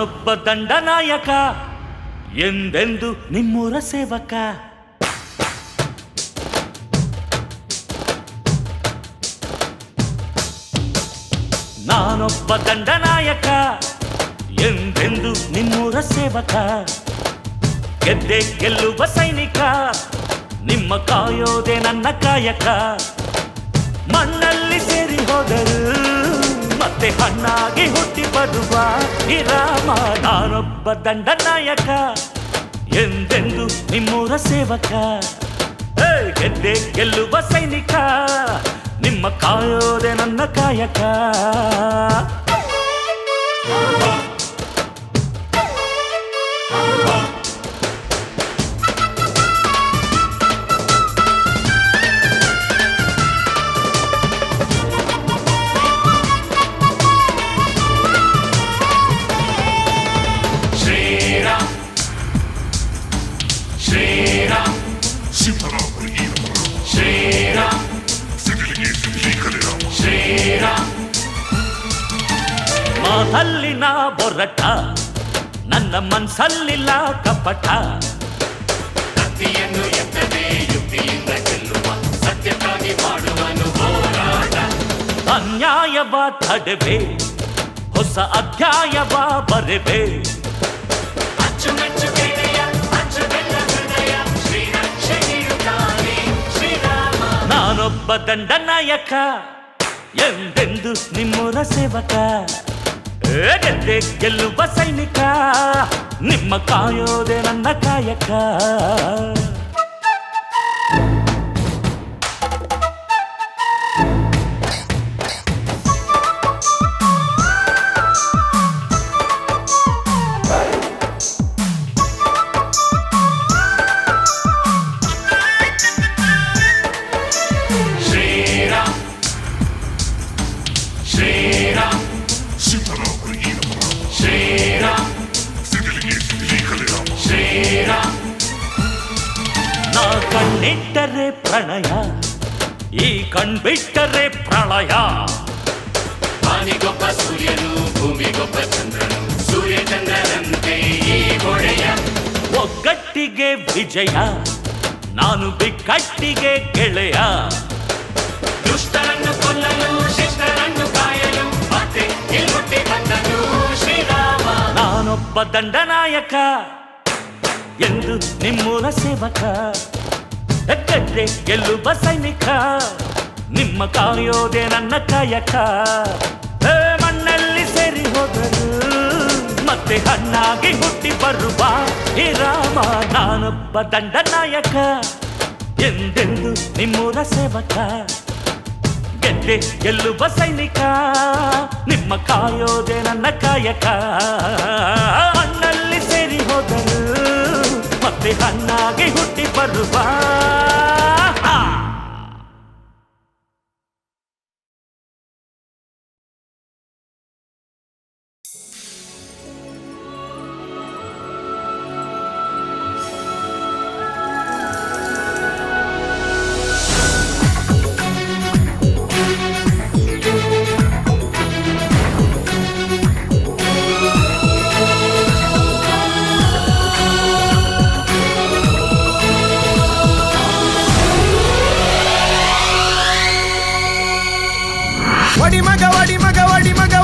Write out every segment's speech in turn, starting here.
ನಾನೊಬ್ಬ ದಂಡನಾಯಕ ಎಂದೆಂದು ನಿಮ್ಮೂರ ಸೇವಕ. ನಾನೊಬ್ಬ ದಂಡನಾಯಕ ಎಂದೆಂದು ನಿಮ್ಮೂರ ಸೇವಕ. ಗೆದ್ದೆ ಗೆಲ್ಲುವ ಸೈನಿಕ, ನಿಮ್ಮ ಕಾಯೋದೆ ನನ್ನ ಕಾಯಕ. ಮಣ್ಣಲ್ಲಿ ಸೇರಿ ಹೋದರು ಮತ್ತೆ ಹಣ್ಣಾಗಿ ಹುಟ್ಟಿ ಬರುವ ರಾಮ. ನಾನೊಬ್ಬ ದಂಡನಾಯಕ ಎಂದೆಂದು ನಿಮ್ಮೂರ ಸೇವಕ. ಗೆದ್ದೆ ಗೆಲ್ಲುವ ಸೈನಿಕ, ನಿಮ್ಮ ಕಾಯೋದೆ ನನ್ನ ಕಾಯಕ. ಮಾತಲ್ಲಿನ ಬೊರಟ, ನನ್ನ ಮನಸ್ಸಲ್ಲಿಲ್ಲ ಕಪಟ. ಕತ್ತಿಯನ್ನು ಎತ್ತದೆ ಯುಕ್ತಿಯಿಂದ ಗೆಲ್ಲುವ, ಸತ್ಯಕ್ಕಾಗಿ ಮಾಡುವನು ಹೋರಾಟ. ಅನ್ಯಾಯವ ತಡೆವೆ, ಹೊಸ ಅಧ್ಯಾಯವ ಬರೆವೆ. ಅಚ್ಚುಮೆಚ್ಚು ಗೆಳೆಯ, ಅಚ್ಚುಬೆಲ್ಲ ಹೃದಯ, ಶ್ರೀರಕ್ಷೆ ನೀಡುತ್ತಾನೆ ಶ್ರೀರಾಮ. ನಾನೊಬ್ಬ ದಂಡನಾಯಕ ಎಂದೆಂದು ನಿಮ್ಮೂರ ಸೇವಕ. ಗೆದ್ದೆ ಗೆಲ್ಲುವ ಸೈನಿಕ, ನಿಮ್ಮ ಕಾಯೋದೆ ನನ್ನ ಕಾಯಕ. ನಾ ಕಣ್ಣಿಟ್ಟರೆ ಪ್ರಣಯ, ಈ ಕಣ್ಬಿಟ್ಟರೆ ಪ್ರಳಯ. ವಾನಿಗೊಬ್ಬ ಸೂರ್ಯನು, ಭೂಮಿಗೊಬ್ಬ ಚಂದ್ರನು, ಸೂರ್ಯ ಚಂದ್ರನಂತೆ ಈ ಗೋಡೆಯ. ಒಗ್ಗಟ್ಟಿಗೆ ವಿಜಯ, ನಾನು ಬಿಕ್ಕಟ್ಟಿಗೆ ಗೆಳೆಯ. ದುಷ್ಟರನ್ನು ಕೊಲ್ಲಲು, ಶಿಷ್ಟರನ್ನು ಕಾಯಲು, ಮತ್ತೆ ಗೆಲ್ಲುಟ್ಟಿ ಬಂದನು ಶ್ರೀರಾಮ. ನಾನೊಬ್ಬ ದಂಡನಾಯಕ ಎಂದು ನಿಮ್ಮೂರ ಸೇವಕ. ಗೆದ್ದೆ ಗೆಲ್ಲುವ ಸೈನಿಕ, ನಿಮ್ಮ ಕಾಯೋದೆ ನನ್ನ ಕಾಯಕ. ಮಣ್ಣಲ್ಲಿ ಸೇರಿ ಹೋದರು ಮತ್ತೆ ಹಣ್ಣಾಗಿ ಹುಟ್ಟಿ ಬರುವ ರಾಮ. ನಾನೊಬ್ಬ ದಂಡನಾಯಕ ಎಂದೆಂದು ನಿಮ್ಮೂರ ಸೇವಕ. ಗೆದ್ದೆ ಗೆಲ್ಲುವ ಸೈನಿಕ, ನಿಮ್ಮ ಕಾಯೋದೆ ನನ್ನ ಕಾಯಕ. ಮಣ್ಣಲ್ಲಿ ಸೇರಿ ಹೋದರು ಮತ್ತೆ ಹಣ್ಣಾಗಿ ಹುಟ್ಟಿ ಬರುವ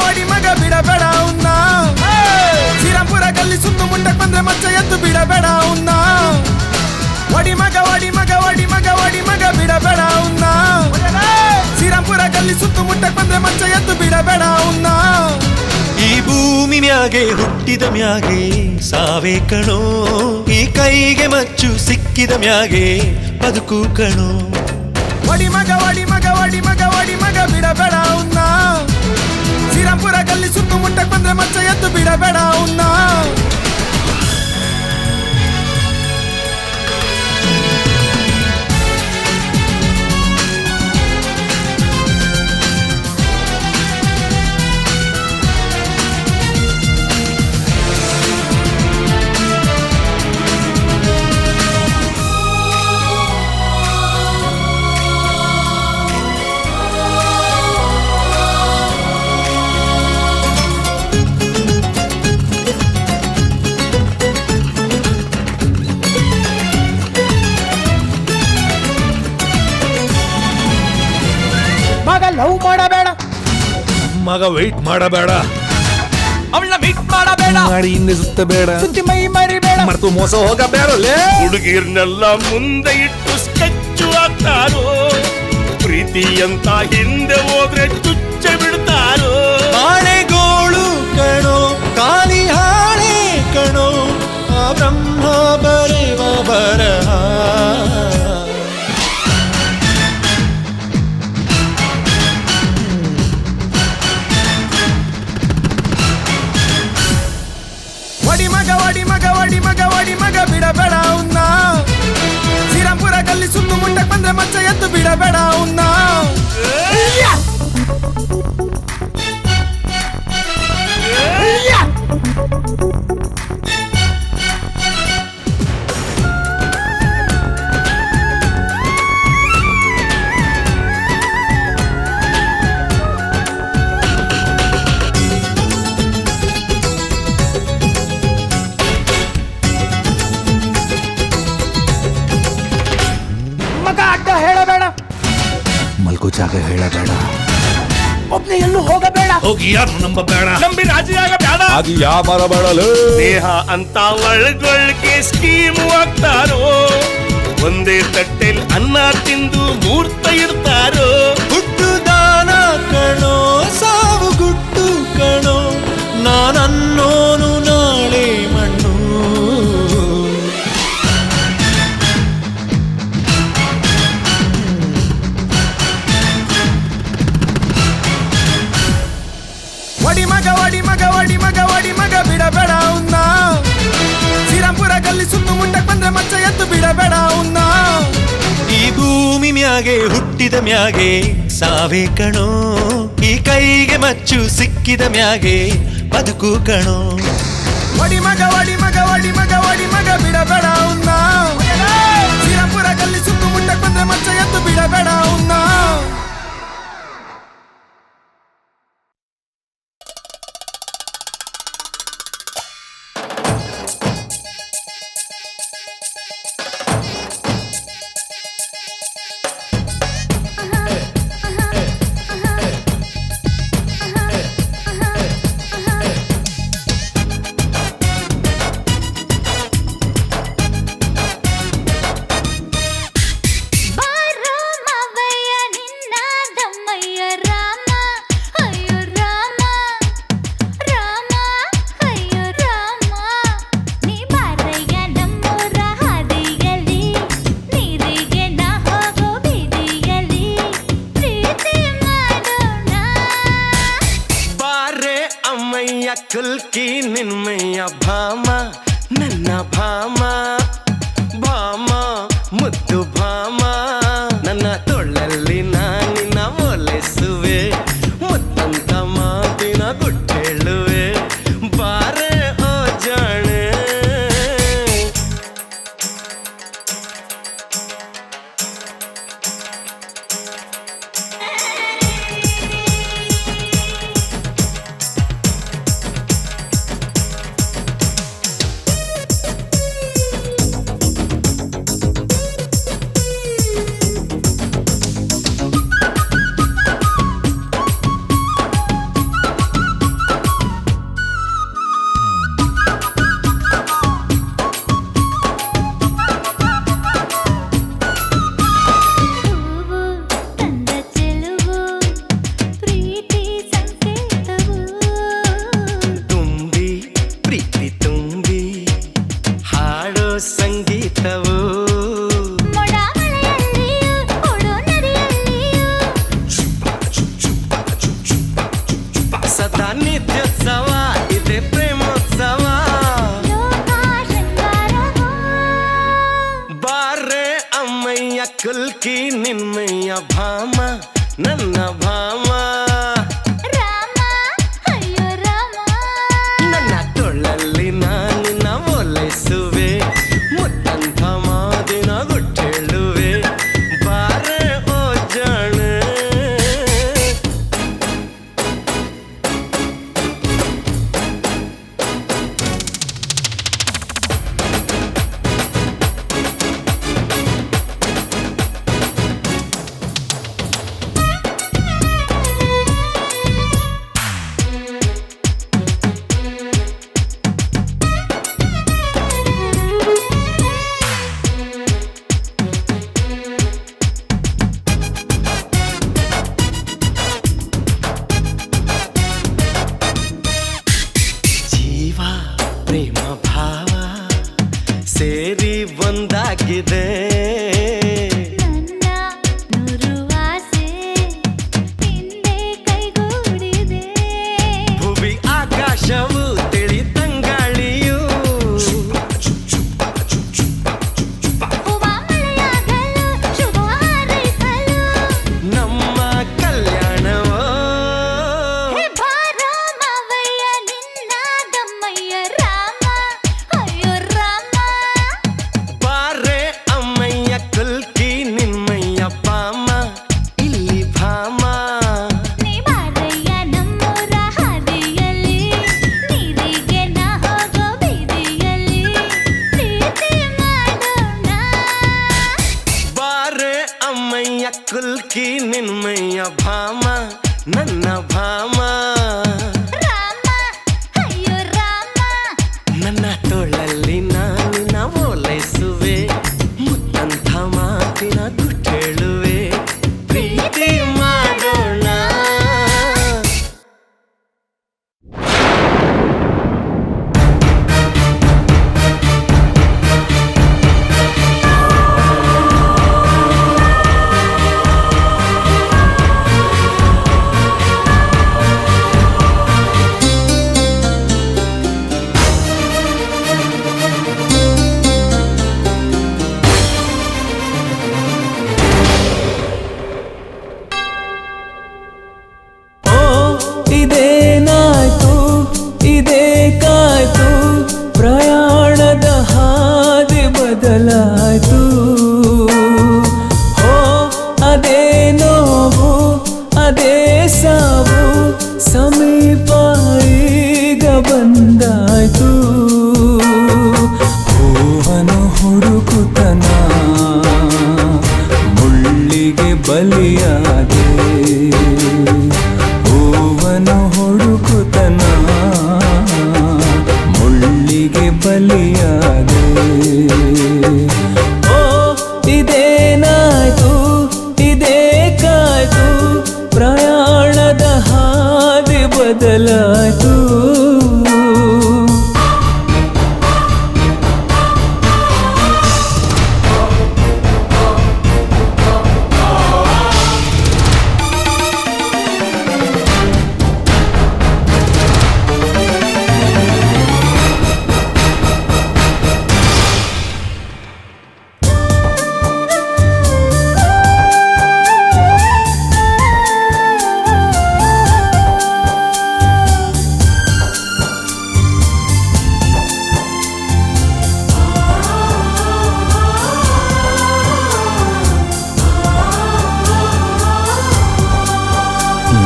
వడి మగ బిడబెడ ఉన్నా. శ్రీరాంపుర గల్లి సుందు ముండకు ಬಂದ್ರೆ ಮಚ್ಚ ಎದ್ದು ಬಿಡಬೇಡ ಉನ್ನ. ವಡಿ ಮಗ ಬಿಡಬೇಡ ಉನ್ನ. ಶ್ರೀರಾಂಪುರ ಗಲ್ಲಿ ಸುತ್ತು ಮುಟ್ಟಕ್ ಬಂದ್ರೆ ಮಚ್ಚ ಎದ್ದು ಬಿಡಬೇಡ ಉನ್ನ. ಈ ಭೂಮಿ ಮ್ಯಾಗೆ ಹುಟ್ಟಿದ ಮ್ಯಾಗೆ ಸಾವೇ ಕಣೋ, ಈ ಕೈಗೆ ಮಚ್ಚು ಸಿಕ್ಕಿದ ಮ್ಯಾಗೆ ಬದುಕು ಕಣೋ. ವಡಿ ಮಗ ಬಿಡಬೇಡ ಉನ್ನ. ಶ್ರೀರಾಂಪುರ ಗಲ್ಲಿ ಸುತ್ತು ಮುಟ್ಟಕ್ ಬಂದ್ರೆ ಮಚ್ಚ ಎದ್ದು ಬಿಡಬೇಡ ಉನ್ನ. ಮಗ ವೆಯ್ಟ್ ಮಾಡಬೇಡ, ಅವಳನ್ನ ಮೀಟ್ ಮಾಡಬೇಡ, ಮಾಡಿ ಹಿಂದೆ ಸುತ್ತಬೇಡ, ಸುತ್ತಿ ಮೈ ಮರಿಬೇಡ, ಮರೆತು ಮೋಸ ಹೋಗಬೇಡ. ಹುಡುಗಿರ್ನೆಲ್ಲ ಮುಂದೆ ಇಟ್ಟು ಸ್ಕೆಚ್ಚು ಹಾಕ್ತಾರೋ, ಪ್ರೀತಿ ಅಂತ ಹಿಂದೆ ಹೋದ್ರೆ ಚುಚ್ಚ ಬಿಡ್ತಾರೋ. ಹಾಳೆಗೋಳು ಕಣೋ, ಖಾಲಿ ಹಾಳೆ ಕಣೋ, ಆ ಬ್ರಹ್ಮ ಬರೆವ ಬರಹ. ವಡಿ ಮಗ ವಡಿ ಮಗ ವಡಿ ಮಗ ವಡಿ ಮಗ ಬಿಡಬೇಡ ಅವನ್ನ, ಶ್ರೀರಾಮ್ಪುರ ಗಲ್ಲಿ ಸುತ್ತು ಮುಟ್ಟಕ್ ಬಂದ್ರೆ ಮಚ್ಚ ಎದ್ದು ಬಿಡಬೇಡ ಅವನ್ನ. ಮಗ ಅಡ್ಡ ಹೇಳಬೇಡ, ಮಲ್ಕೋ ಜಾಗ ಹೇಳಬೇಡ, ಒಬ್ನೇ ಎಲ್ಲೂ ಹೋಗಬೇಡ, ಹೋಗಿ ಯಾರು ನಂಬಬೇಡ, ನಂಬಿ ರಾಜಿಯಾಗಬೇಡ. ಅದು ಯಾವ ಬರಬೇಡಲು. ದೇಹ ಅಂತ ಒಳಗೊಳಗೆ ಸ್ಕೀಮು ಹಾಕ್ತಾರೋ, ಒಂದೇ ತಟ್ಟೆಲ್ ಅನ್ನ ತಿಂದು ಮೂರ್ತ ಇಡ್ತಾರೋ. ಹುಟ್ಟು ದಾನ ಕಣೋ, ಸಾವು ಗುಟ್ಟು ಕಣೋ, ನಾನನ್ನೋನು ನಾಳೆ ಮಣ್ಣು. ವಡಿ ಮಗ ವಡಿ ಮಗ ವಡಿ ಮಗ ವಡಿ ಮಗ ಬಿಡಬೇಡ ಅವನ್ನ, ಶ್ರೀರಾಮ್ಪುರ ಗಲ್ಲಿ ಸುತ್ತು ಮುಟ್ಟಕ್ ಬಂದ್ರೆ ಮಚ್ಚ ಎದ್ದು ಬಿಡಬೇಡ ಅವನ್ನ. ಈ ಭೂಮಿ ಮ್ಯಾಗೆ ಹುಟ್ಟಿದ ಮ್ಯಾಗೆ ಸಾವೇ ಕಣೋ, ಈ ಕೈಗೆ ಮಚ್ಚು ಸಿಕ್ಕಿದ ಮ್ಯಾಗೆ ಬದುಕು ಕಣೋ. ವಡಿ ಮಗ ವಡಿ ಮಗ ವಡಿ ಮಗ ವಡಿ ಮಗ ಬಿಡಬೇಡ ಅವನ್ನ, ಶ್ರೀರಾಮ್ಪುರ ಗಲ್ಲಿ ಸುತ್ತು ಮುಟ್ಟಕ್ ಬಂದ್ರೆ ಮಚ್ಚ ಎದ್ದು ಬಿಡಬೇಡ ಅವನ್ನ. ಬಾರೋ ಮಾವಯ್ಯ ನಿನ್ನ ದಮ್ಮಯ್ಯ ರಾಮ, ಅಯ್ಯೋ ರಾಮ ರಾಮ ಅಯ್ಯೋ ರಾಮ. ನೀ ಬಾರಯ್ಯ ನಮ್ಮೂರ ಹಾದಿಯಲ್ಲಿ, ನೀರಿಗೆ ನಾ ಹೋಗೋ ಬೀದಿಯಲ್ಲಿ, ಪ್ರೀತಿ ಮಾಡೋಣ. ಬಾರೆ ಅಮ್ಮಯ್ಯ ಕುಲ್ಕಿ ನಿನ್ಮಯ್ಯ ಭಾಮ, ನನ್ನ ಭಾಮ ಭಾಮ ಮುದ್ದು ಭಾಮ. ನನ್ನ ತೊಳ್ಳಲ್ಲಿ ನಾನಿನ ಒಲಿಸುವೆ, ಮುತ್ತಂತ ಮಾತಿನ ಗುಟ್ಟೇಳುವೆ. ಬಾರೆ ಓ ಜಾಣೆ, ಹೂವು ತಂದ ಚೆಲುವು, ಪ್ರೀತಿ ಸಂಕೇತವು. ತುಂಬಿ ಪ್ರೀತಿ ತುಂಬಿ ಹಾಡೋ ಸಂಗೀತವು. ಮೊಡ ಮಳೆಯಲ್ಲಿಯೂ ಓಡೋ ನದಿಯಲ್ಲಿಯೂ, ಸದಾ ನಿತ್ಯೋತ್ಸವ ಇದೆ ಪ್ರೇಮೋತ್ಸವ. ಲೋಕ ಶೃಂಗಾರವೋ. ಬಾರೆ ಅಮ್ಮಯ್ಯ ಕುಲ್ಕಿ ನಿನ್ಮಯ್ಯ ಭಾಮ, ನನ್ನ ಭಾಮ. ರಾಮ ಅಯ್ಯೋ ರಾಮ, ನನ್ನ ತೊಳ್ಳಲ್ಲಿ ನಾನಿನ ಒಲಿಸುವೆ, ಮುತ್ತಂತ ಮಾದಿನ ಗುಟ್ಟೇಳುವೆ. ಬಾರೆ ಓ ಜಾಣೆ, ಅಕ್ಕಿ ನಿನ್ಮಯ್ಯ ಭಾಮ ನನ್ನ ಭಾಮ ರಾಮ ಅಯ್ಯೋ ರಾಮ ನನ್ನ ತೋಳಲ್ಲಿ ನಾನಿನ ಓಲೈಸುವೆ ಮುತ್ತಂಥ ಮಾತಿನ ಗುಟ್ಟೇಳುವೆ ಪ್ರೀತಿ ಮಾಡೋಣ ಇದೇನಾಯ್ತು ಇದೇಕಾಯ್ತು ಪ್ರಯಾಣದ ಹಾದಿ ಬದಲಾಯ್ತು ಹೋ ಅದೇ ನೋವು ಅದೇ ಸಾವು ಸಮೀಪ ಈಗ ಬಂದಾಯ್ತು ಹೂವನು ಹುಡುಕುತನ ಮುಳ್ಳಿಗೆ ಬಲಿಯಾದೆ ಹೂವನು ಹುಡುಕುತನ ಮುಳ್ಳಿಗೆ ಬಲಿಯಾದೆ ಓ ಇದೇನಾಯ್ತು ಇದೇಕಾಯ್ತು ಪ್ರಯಾಣದ ಹಾದಿ ಬದಲಾಯ್ತು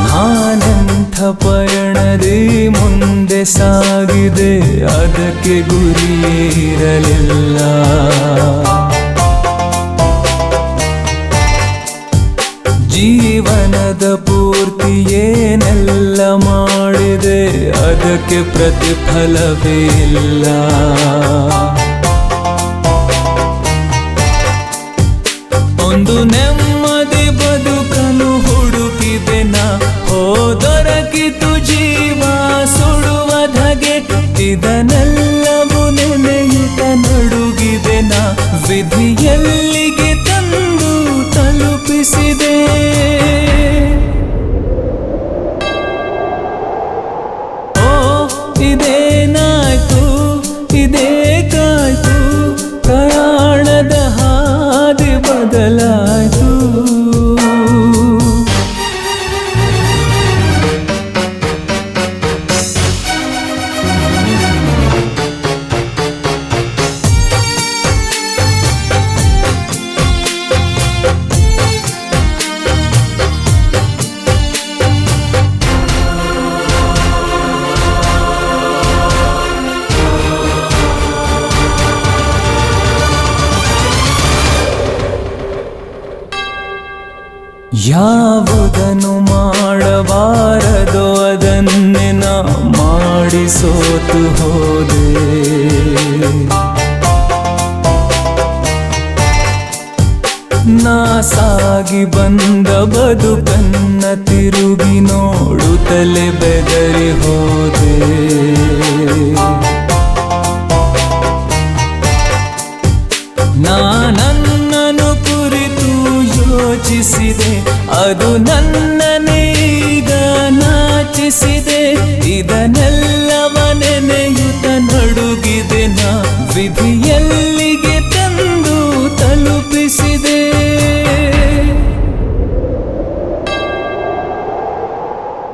ನಾನೆಂಥ ಪಯಣದಿ ಮುಂದೆ ಸಾಗಿದೆ ಅದಕ್ಕೆ ಗುರಿಯಿರಲಿಲ್ಲ ಜೀವನದ ಪೂರ್ತಿ ಏನೆಲ್ಲ ಮಾಡಿದೆ ಅದಕ್ಕೆ ಪ್ರತಿಫಲವೇ ಇಲ್ಲ ಒಂದು ನೆಮ್ಮದಿ ಬದುಕಲು ಹುಡುಕಿದೆ ನಾ ದೊರಕಿತು ಜೀವ ಸುಡುವ ಧಗೆ ಇದನ್ನೆಲ್ಲವೂ ನೆನೆಯುತ್ತ ನಡುಗಿದೆ ನಾ ವಿಧಿಯಲ್ಲಿಗೆ ತಂದು ತಲುಪಿಸಿದೆ ಓ ಇದೇನಾಯ್ತು ಇದೇಕಾಯ್ತು ಪ್ರಯಾಣದ ಹಾದಿ ಬದಲಾಯ್ತು ಯಾವುದನ್ನು ಮಾಡಬಾರದೋ ಅದನ್ನೇ ನಾ ಮಾಡಿ ಸೋತು ಹೋದೆ ನಾ ಸಾಗಿ ಬಂದ ಬದುಕನ್ನ ತಿರುಗಿ ನೋಡುತ್ತಲೇ ಬೆದರಿ ಹೋದೆ ನನ್ನನ್ನು ಕುರಿತು ಯೋಚಿಸಿದೆ ಅದು ನನ್ನನ್ನೀಗ ನಾಚಿಸಿದೆ ಇದನ್ನೆಲ್ಲವ ನೆನೆಯುತ್ತ ನಡುಗಿದೆ ನಾ ವಿಧಿಯಲ್ಲಿಗೆ ತಂದು ತಲುಪಿಸಿದೆ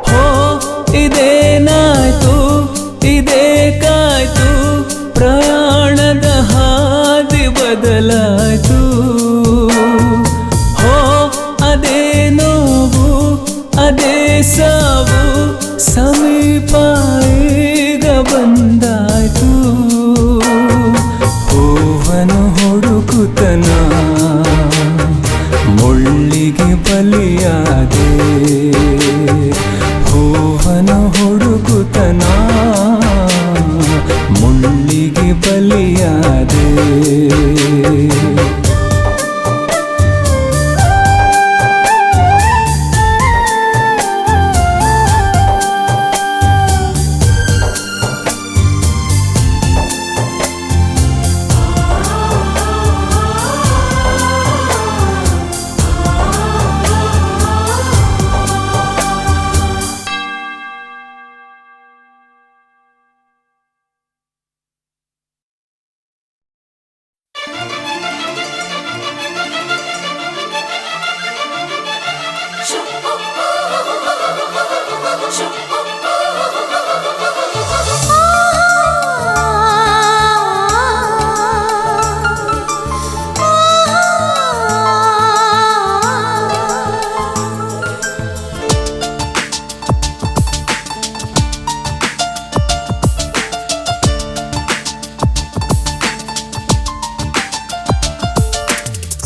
ಹೋ ಇದೇನಾಯ್ತು ಇದೇಕಾಯ್ತು ಪ್ರಯಾಣದ ಹಾದಿ ಬದಲಾಯ್ತು ಹೋ ಅದೇ ನೋವು ಅದೇ ಸಾವು ಸಮೀಪ ಈಗ ಬಂದಾಯ್ತು ಹೂವನು ಹುಡುಕುತನ ಮುಳ್ಳಿಗೆ ಬಲಿ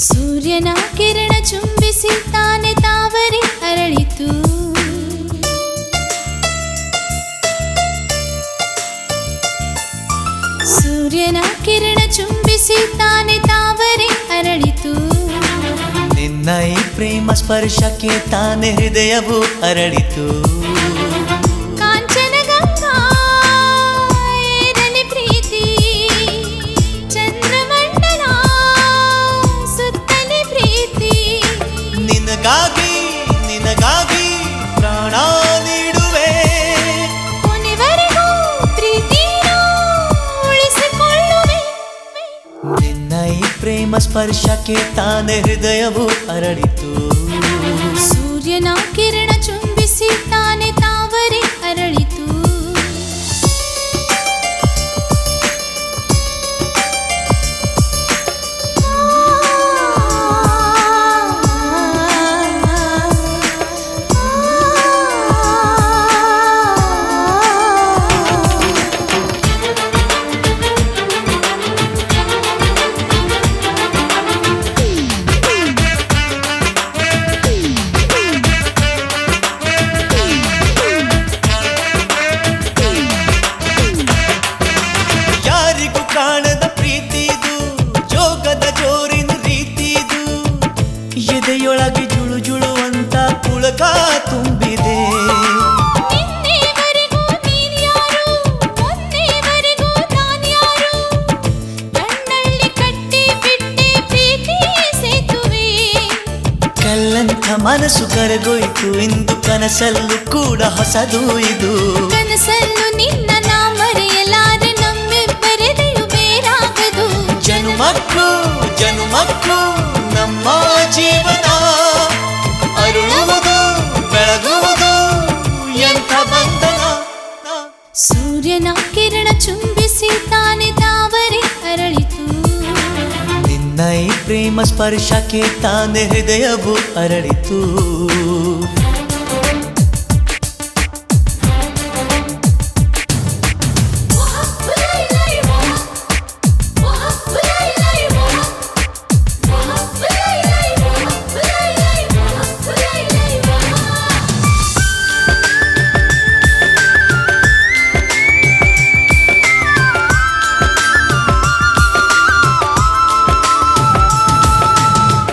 ಸೂರ್ಯನ ಕಿರಣ ಚುಂಬಿಸಿ ತಾನೆ ತಾವರೆ ಅರಳಿತು. ಸೂರ್ಯನ ಕಿರಣ ಚುಂಬಿಸಿ ತಾನೆ ತಾವರೆ ಅರಳಿತು. ನಿನ್ನ ಈ ಪ್ರೇಮ ಸ್ಪರ್ಶಕ್ಕೆ ತಾನೆ ಹೃದಯವು ಅರಳಿತು. ಕಾಂಚನ ಗಂಗಾ ಏರಲಿ ಪ್ರೀತಿ, ಚಂದ್ರಮಂಡಲ ಸುತ್ತಲಿ ಪ್ರೀತಿ. ನಿನಗಾಗಿ ನಿನಗಾಗಿ ಪ್ರಾಣ ನೀಡುವೆ. ಕೊನೆವರೆಗೂ ಪ್ರೀತಿನ ಉಳಿಸಿಕೊಳ್ಳುವೆ. ನಿನ್ನ ಈ ಪ್ರೇಮ ಸ್ಪರ್ಶಕ್ಕೆ ತಾನೆ ಹೃದಯವು ಅರಳಿತು. ಸೂರ್ಯನ ಕಿರಣ ಚುಂಬಿಸಿ ತಾನೆ ತಾವರೆ ಅರಳಿತು. ಯಾರಿಗೂ ಕಾಣದ ಪ್ರೀತಿದು, ಜೋಗದ ಜೋರಿನ ರೀತಿದು. ಎದೆಯೊಳಗೆ ಜುಳು ಜುಳು ಅಂತ ಪುಳಕ ತುಂಬಿದೆ. ನಿನ್ನೆವರೆಗೂ ನೀನ್ಯಾರು, ಮೊನ್ನೆವರೆಗೂ ನಾನ್ಯಾರು. ಕಣ್ಣಲ್ಲಿ ಕಟ್ಟಿ ಬಿಟ್ಟೆ ಪ್ರೀತಿ ಸೇತುವೆ. ಕಲ್ಲಂಥ ಮನಸ್ಸು ಕರಗೋಯ್ತು ಇಂದು, ಕನಸಲ್ಲೂ ಕೂಡ ಹೊಸದು ಇದು. ಕನಸಲ್ಲೂ ನಿನ್ನ ನಾ ಮರೆಯಲಾರೆ, ನಮ್ಮಿಬ್ಬರೆದೆಯು ಬೇರಾಗದು. ಜನುಮಕ್ಕೂ ಜನುಮಕ್ಕೂ ನಮ್ಮ ಜೀವನ ಅರುಳುವುದು ಬೆಳಗುವುದು ಎಂಥ ಬಂಧನ. ಸೂರ್ಯನ ಕಿರಣ ಚುಂಬಿಸಿ ತಾನೆ ತಾವರೆ ಅರಳಿತು. ನಿನ್ನ ಈ ಪ್ರೇಮ ಸ್ಪರ್ಶಕ್ಕೆ ತಾನೆ ಹೃದಯವು ಅರಳಿತು.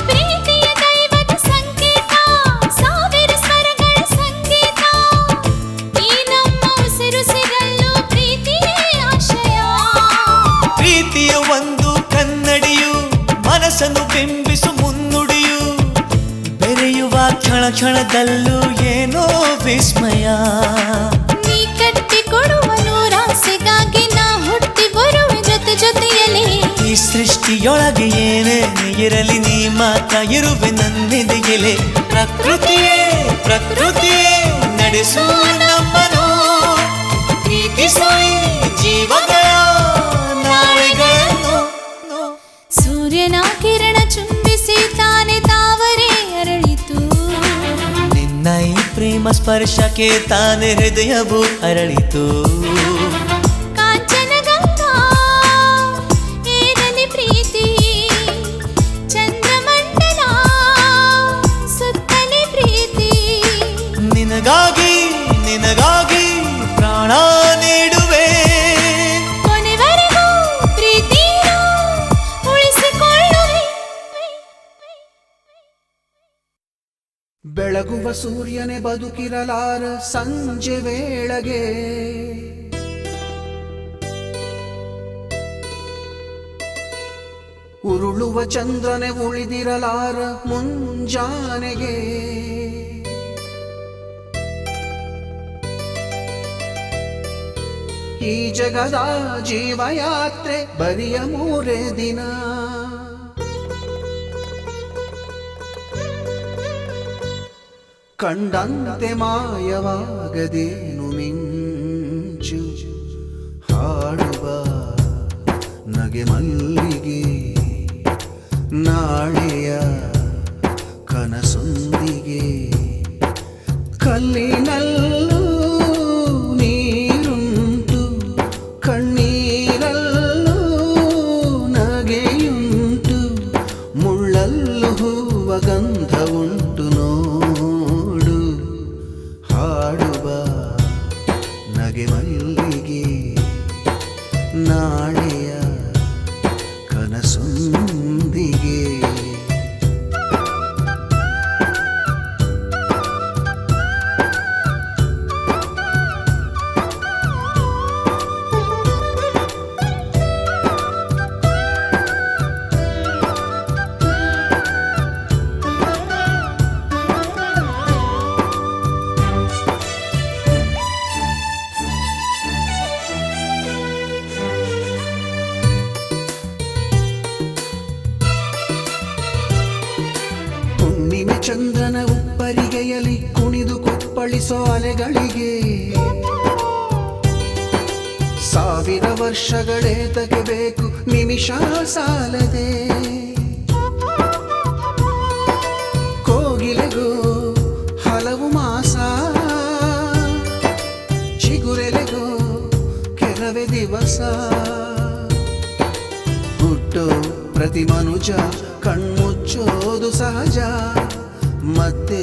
ಪ್ರೀತಿಯ ದೈವದ ಸಂಕೇತ, ಸಾವಿರ ಸ್ವರಗಳ ಸಂಗೀತ. ಈ ನಮ್ಮ ಉಸಿರುಸಿರಲ್ಲೂ ಪ್ರೀತಿಯೇ ಆಶಯ. ಪ್ರೀತಿಯ ಒಂದು ಕನ್ನಡಿಯು, ಮನಸ್ಸನ್ನು ಬಿಂಬಿಸು ಮುನ್ನುಡಿಯು. ಬೆರೆಯುವ ಕ್ಷಣ ಕ್ಷಣದಲ್ಲೂ ಏನೋ ವಿಸ್ಮಯ. ನೀ ಕಟ್ಟಿಕೊಡುವ ನೂರಾಸೆಗಾಗಿ ನಾ ಹುಟ್ಟಿ ಬರುವೆ ಜೊತೆ ಜೊತೆಯಲ್ಲಿ. ಈ ಸೃಷ್ಟಿಯೊಳಗೆ ಏನೇನು ಇರಲಿ, ನೀ ಮಾತ್ರ ಇರುವೆ ನನ್ನೆದೆಯಲೆ. ಪ್ರಕೃತಿಯೇ ಪ್ರಕೃತಿಯೇ ನಡೆಸು ನಮ್ಮನು, ಪ್ರೀತಿಸು ಈ ಜೀವಗಳ ನಾಳೆಗಳನ್ನು. ಸೂರ್ಯನ ಕಿರಣ ಚುಂಬಿಸಿ ತಾನೆ ತಾವರೆ ಅರಳಿತು. ನಿನ್ನ ಈ ಪ್ರೇಮ ಸ್ಪರ್ಶಕ್ಕೆ ತಾನೆ ಹೃದಯವು ಅರಳಿತು. ಕಾಂಚನ ಗಂಗಾ ಏರಲಿ ಪ್ರೀತಿ, ಚಂದ್ರಮಂಡಲ ಸುತ್ತಲಿ ಪ್ರೀತಿ. ನಿನಗಾಗಿ ನಿನಗಾಗಿ ಪ್ರಾಣ ನೀಡುವೆ. ಕೊನೆವರೆಗೂ ಪ್ರೀತಿನ ಉಳಿಸಿಕೊಳ್ಳುವೆ. ಬೆಳಗುವ ಸೂರ್ಯನೇ ಬದುಕಿರಲಾರ ಸಂಜೆ ವೇಳೆಗೆ. ಉರುಳುವ ಚಂದ್ರನೇ ಉಳಿದಿರಲಾರ ಮುಂಜಾನೆಗೆ. ಈ ಜಗದ ಜೀವಯಾತ್ರೆ ಬರಿಯ 3 ದಿನ. ಕಂಡಂತೆ ಮಾಯವಾಗದೇನು ಮಿಂಚು ಹಾಡುವ ನಗೆ ಮಲ್ಲಿಗೆ ನಾಳೆಯ ಕನಸೊಂದಿಗೆ ಕಲ್ಲಿನಲ್ಲೂ ನೀರುಂಟು ಕಣ್ಣೀರಲ್ಲೂ ನಗೆಯುಂಟು ಮುಳ್ಳಲ್ಲೂ ಹೂವ ಗಂಧ ಉಂಟು ನೋಡು ಹಾಡುವ ನಗೆ ಮಲ್ಲಿಗೆ ನಾಳೆಯ ಕನಸೊಂದಿಗೆ ಚಂದ್ರನ ಉಪ್ಪರಿಗೆಯಲಿ ಕುಣಿದು ಕುಪ್ಪಳಿಸೋ ಅಲೆಗಳಿಗೆ ಸಾವಿರ ವರ್ಷಗಳೇತಕ್ಕೆ ಬೇಕು ನಿಮಿಷ ಸಾಲದೆ ಕೋಗಿಲೆಗೂ ಹಲವು ಮಾಸ ಚಿಗುರೆಲೆಗೂ ಕೆಲವೇ ದಿವಸ ಹುಟ್ಟೋ ಪ್ರತಿ ಮನುಜ ಕಣ್ಮುಚ್ಚೋದು ಸಹಜ ಮತ್ತೆ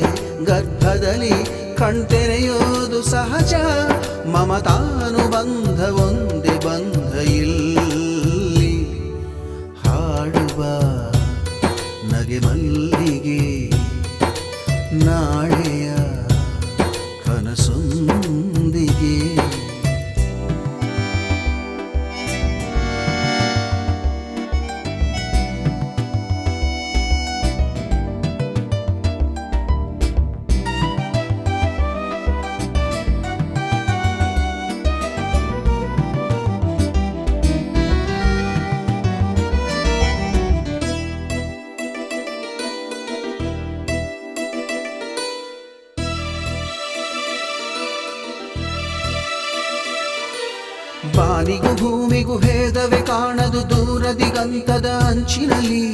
ಗರ್ಭದಲ್ಲಿ ಕಣ್ತೆರೆಯೋದು ಸಹಜ ಮಮತಾನುಬಂಧ ಒಂದೇ ಬಂಧ ಇಲ್ಲಿ ಹಾಡುವ ನಗೆ ಮಲ್ಲಿಗೆ ನಾಳೆಯ ಕನಸೊಂದಿಗೆ ಬಾನಿಗೂ ಭೂಮಿಗೂ ಭೇದವೇ ಕಾಣದು ದೂರ ದಿಗಂತದ ಅಂಚಿನಲ್ಲಿ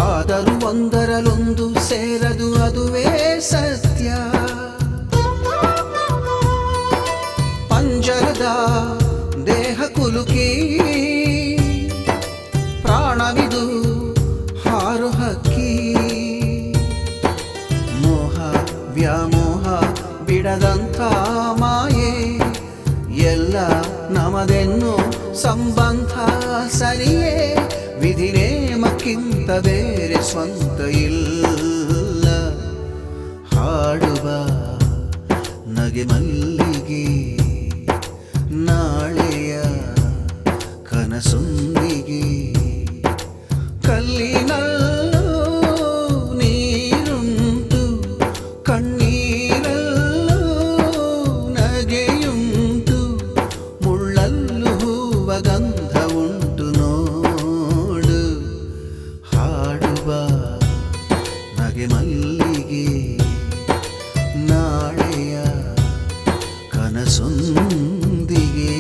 ಆದರೂ ಒಂದರಲ್ಲೊಂದು ಸೇರದು ಅದುವೇ ಸತ್ಯ ಪಂಜರದ ದೇಹ ಕುಲುಕಿ ಪ್ರಾಣವಿದು ಹಾರು ಹಕ್ಕಿ ಮೋಹ ವ್ಯಾಮೋಹ ಬಿಡದಂಥ ಮಾಯೆ ಎಲ್ಲ ನಮದೆನ್ನು ಸಂಬಂಧ ಸರಿಯೇ ವಿಧಿ ನೇಮಕ್ಕಿಂತ ಬೇರೆ ಸ್ವಂತ ಇಲ್ಲ ಹಾಡುವ ನಗೆ ಮಲ್ಲಿಗೆ ನಾಳೆಯ ಕನಸೊಂದಿಗೆ ಕಲ್ಲಿನಲ್ಲೂ ನೀರುಂಟು ಕಣ್ಣೀರಲ್ಲೂ ನಗೆಯುಂಟು ಮುಳ್ಳಲ್ಲೂ ಹೂವ ಗಂಧ ಉಂಟು ನೋಡು ಹಾಡುವ ನಗೆ ಮಲ್ಲಿಗೆ ನಾಳೆಯ ಕನಸೊಂದಿಗೆ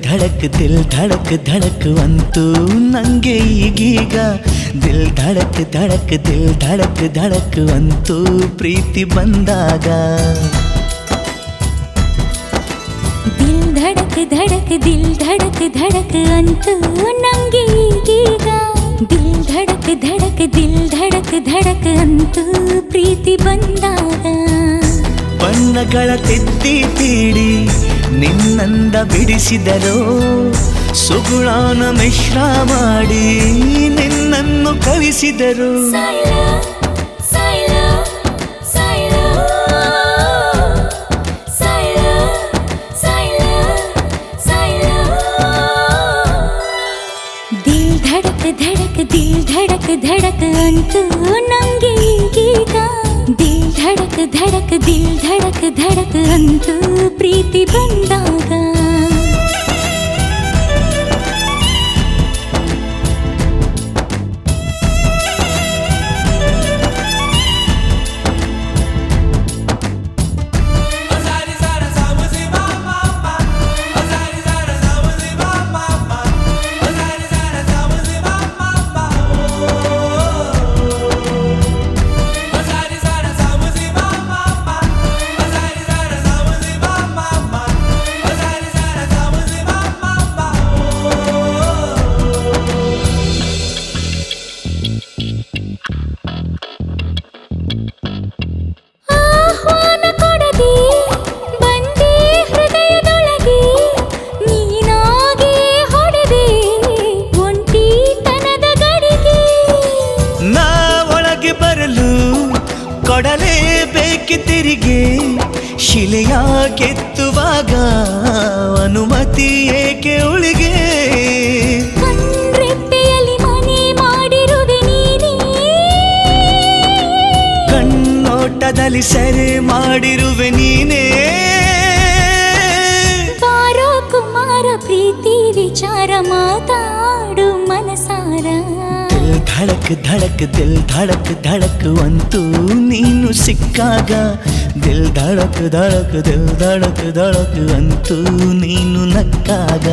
ಧಡಕ್ ದಿಲ್ ಧಡಕ್ ಧಡಕ್ ಅಂತೂ ನಂಗೆ ಈಗೀಗ ದಿಲ್ ಧಡಕ್ ಧಡಕ್ ಅಂತೂ ಪ್ರೀತಿ ಬಂದಾಗ ದಿಲ್ ಧಡಕ್ ಅಂತೂ ನಂಗೆ ಈಗೀಗ ದಿಲ್ ಧಡಕ್ ಅಂತೂ ಪ್ರೀತಿ ಬಂದಾಗ ಬಣ್ಣಗಳ ತಿದ್ದಿ ತೀಡಿ ನಿನ್ನಂದ ಬಿಡಿಸಿದರೋ ಸುಗುಣಾನ ಮಿಶ್ರ ಮಾಡಿ ನಿನ್ನನ್ನು ಕಲಿಸಿದರು ದಿಲ್ ಧಡಕ್ ಧಡಕ್ ಅಂತೂ ನಂಗೆ ಈಗೀಗ ದಿಲ್ ಧಡಕ್ ಧಡಕ್ ಅಂತೂ ಪ್ರೀತಿ ಬಂದಾಗ ಶಿಲೆಯ ಕೆತ್ತುವಾಗ ಅನುಮತಿ ಏಕೆ ಉಳಿಗೆ ಕಣ್ರೆಪ್ಪೆಯಲ್ಲಿ ಮನೆ ಮಾಡಿರುವೆ ನೀನೇ ಕಣ್ಣೋಟದಲ್ಲಿ ಸೆರೆ ಮಾಡಿರುವೆ ನೀನೇ ಬಾರೋ ಕುಮಾರ ಪ್ರೀತಿ ವಿಚಾರ ಮಾತಾಡು ಮನಸಾರ ದಿಲ್ ಧಡಕ್ ಅಂತೂ ನೀನು ಸಿಕ್ಕಾಗ ದಿಲ್ ಧಡಕ್ ಅಂತೂ ನೀನು ನಕ್ಕಾಗ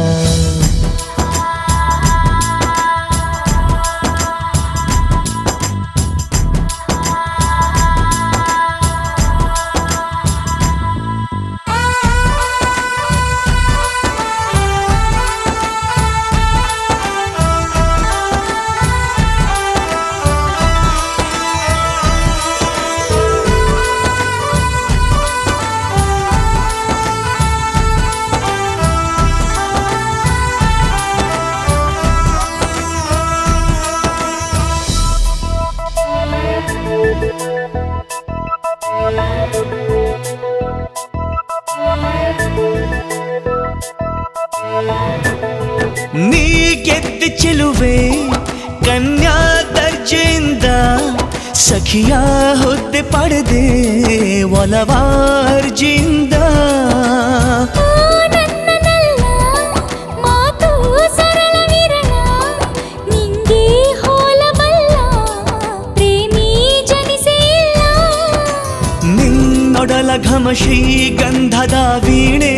ನೀ ಗೆದ್ದ ಚೆಲುವೆ ಕನ್ಯಾ ದರ್ಜೆಯಿಂದ ಸಖಿಯ ಹುದ್ದೆ ಪಡೆದೆ ಒಲವಾರ್ಜಿಂದ ಮಾತು ಸರಳ ವಿರಳ ನಿಂಗೆ ಹೋಲಬಲ್ಲ ಪ್ರೇಮಿ ಜನಿಸಿಲ್ಲ ನಿನ್ನೊಡಲ ಘಮ ಶ್ರೀಗಂಧದ ವೀಣೆ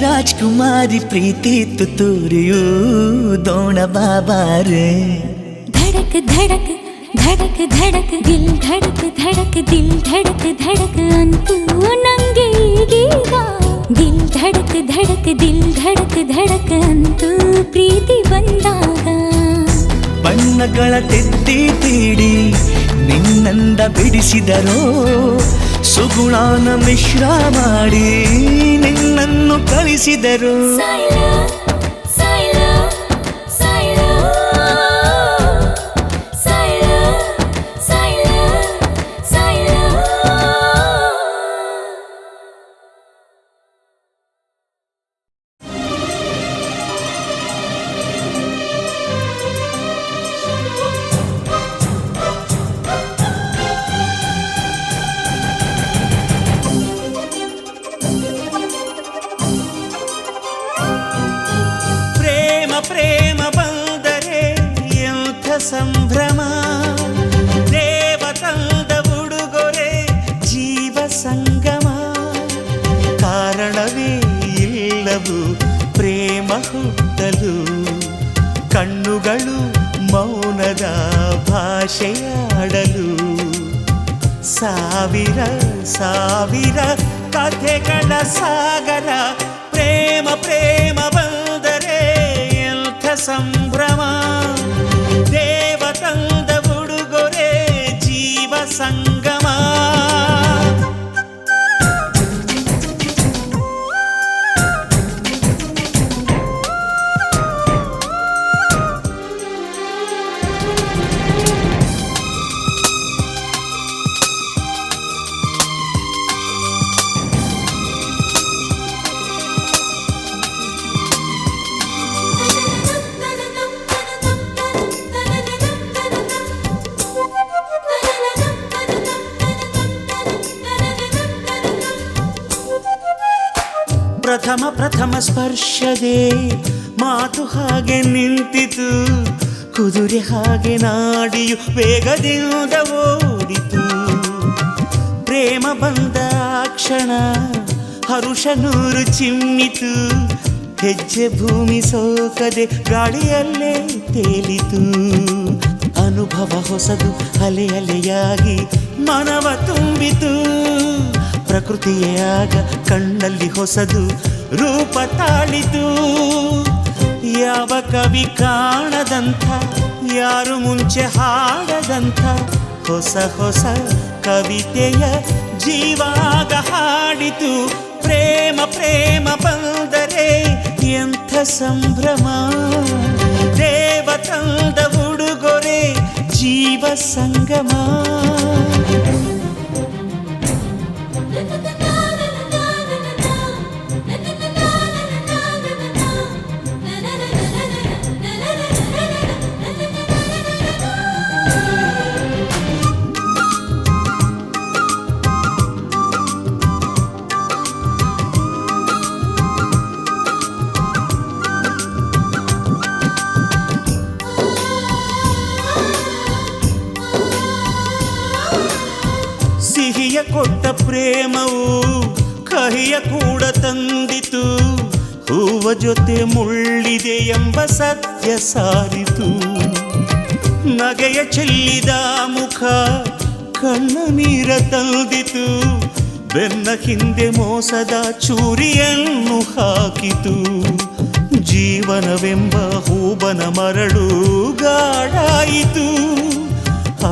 ರಾಜ್ಕುಮಾರಿ ಪ್ರೀತಿ ತುತ್ತೂರಿಯೂ ದೋಣ ಬಾಬಾರೆ ಧಡಕ್ ದಿಲ್ ಧಡಕ್ ಅಂತೂ ನಂಗೆ ಈಗೀಗ ದಿಲ್ ಧಡಕ್ ಅಂತೂ ಪ್ರೀತಿ ಬಂದಾಗ ಬಣ್ಣಗಳ ತೆತ್ತಿ ತೀಡಿ ನಿನ್ನಂದ ಬಿಡಿಸಿದರೋ ಸುಗುಣಾನ ಮಿಶ್ರ ಮಾಡಿ ನಿನ್ನನ್ನು ಕಲಿಸಿದರು ಸಂಭ್ರಮ ದೇವತಂದ ಉಡುಗೊರೆ ಜೀವ ಸಂಗಮ ಕಾರಣವೇ ಇಲ್ಲವು ಪ್ರೇಮ ಹುಟ್ಟಲು ಕಣ್ಣುಗಳು ಮೌನದ ಭಾಷೆಯಾಡಲು ಸಾವಿರ ಸಾವಿರ ಕಥೆಗಳ ಸಾಗರ ಪ್ರೇಮ ಪ್ರೇಮ ಬಂದರೆ ಎಂಥ ಸಂಭ್ರಮ ದೇವ ತಂದ ಉಡುಗೊರೆ ಪ್ರಥಮ ಸ್ಪರ್ಶದೆ ಮಾತು ಹಾಗೆ ನಿಂತಿತು, ಕುದುರೆ ಹಾಗೆ ನಾಡಿಯು ವೇಗದಿಂದ ಓಡಿತು. ಪ್ರೇಮ ಬಂದ ಕ್ಷಣ ಹರುಷ ನೂರು ಚಿಮ್ಮಿತು, ಹೆಜ್ಜೆ ಭೂಮಿ ಸೋಕದೆ ಗಾಳಿಯಲ್ಲೇ ತೇಲಿತು. ಅನುಭವ ಹೊಸದು ಅಲೆ ಅಲೆಯಾಗಿ ಮನವ ತುಂಬಿತು, ಪ್ರಕೃತಿಯೇ ಆಗ ಕಣ್ಣಲ್ಲಿ ಹೊಸದು ರೂಪ ತಾಳಿತು. ಯಾವ ಕವಿ ಕಾಣದಂಥ, ಯಾರು ಮುಂಚೆ ಹಾಡದಂಥ ಹೊಸ ಹೊಸ ಕವಿತೆಯ ಜೀವಾಗ ಹಾಡಿತು. ಪ್ರೇಮ ಪ್ರೇಮ ಬಂದರೆ ಎಂಥ ಸಂಭ್ರಮ, ದೇವ ತಂದ ಉಡುಗೊರೆ ಜೀವ ಸಂಗಮ. ಸಿಹಿಯ ಕೊಟ್ಟ ಪ್ರೇಮವು ಕಹಿಯ ಕೂಡ ತಂದಿತು, ಹೂವ ಜೊತೆ ಮುಳ್ಳಿದೆ ಎಂಬ ಸತ್ಯ ಸಾರಿತು. ನಗೆಯ ಚೆಲ್ಲಿದ ಮುಖ ಕಣ್ಣ ನೀರ ತಂದಿತು, ಬೆನ್ನ ಹಿಂದೆ ಮೋಸದ ಚೂರಿಯನ್ನು ಹಾಕಿತು. ಜೀವನವೆಂಬ ಹೂಬನ ಮರಳು ಗಾಢಾಯಿತು,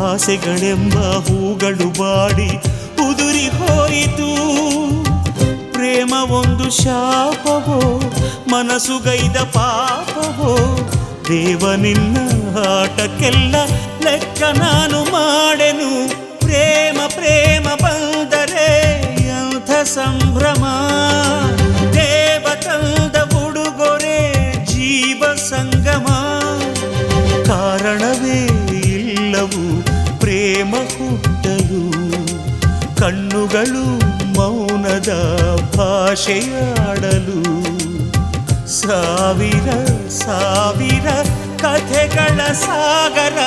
ಆಸೆಗಳೆಂಬ ಹೂಗಳು ಬಾಡಿ ಉದುರಿ ಹೋಯಿತು. ಪ್ರೇಮ ಒಂದು ಶಾಪವೋ ಮನಸ್ಸುಗೈದ ಪಾಪವೋ, ದೇವ ನಿನ್ನ ಆಟಕ್ಕೆಲ್ಲ ಲೆಕ್ಕ ನಾನು ಮಾಡೆನು. ಪ್ರೇಮ ಪ್ರೇಮ ಬಂದರೆ ಎಂಥ ಸಂಭ್ರಮ, ದೇವ ತಂದ ಉಡುಗೊರೆ ಜೀವ ಸಂಗಮ. ಕಾರಣವೇ ಇಲ್ಲವು ಪ್ರೇಮ ಹುಟ್ಟಲು, ಕಣ್ಣುಗಳು ಮೌನದ ಭಾಷೆಯಾಡಲು. ಸಾವಿರ ಸಾವಿರ ಕಥೆಗಳ ಸಾಗರ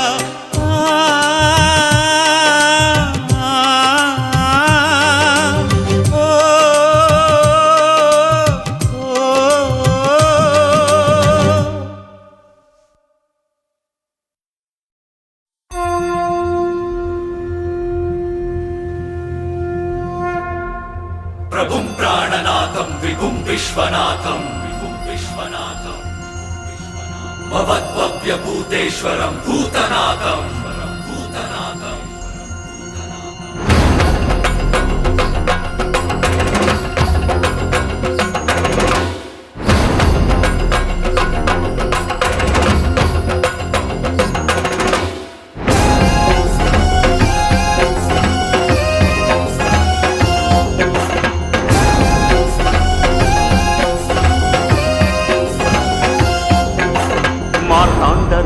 प्रभुं प्राणनाथं विभुं विश्वनाथं भवद्भव्यभूतेश्वरं भूतनाथं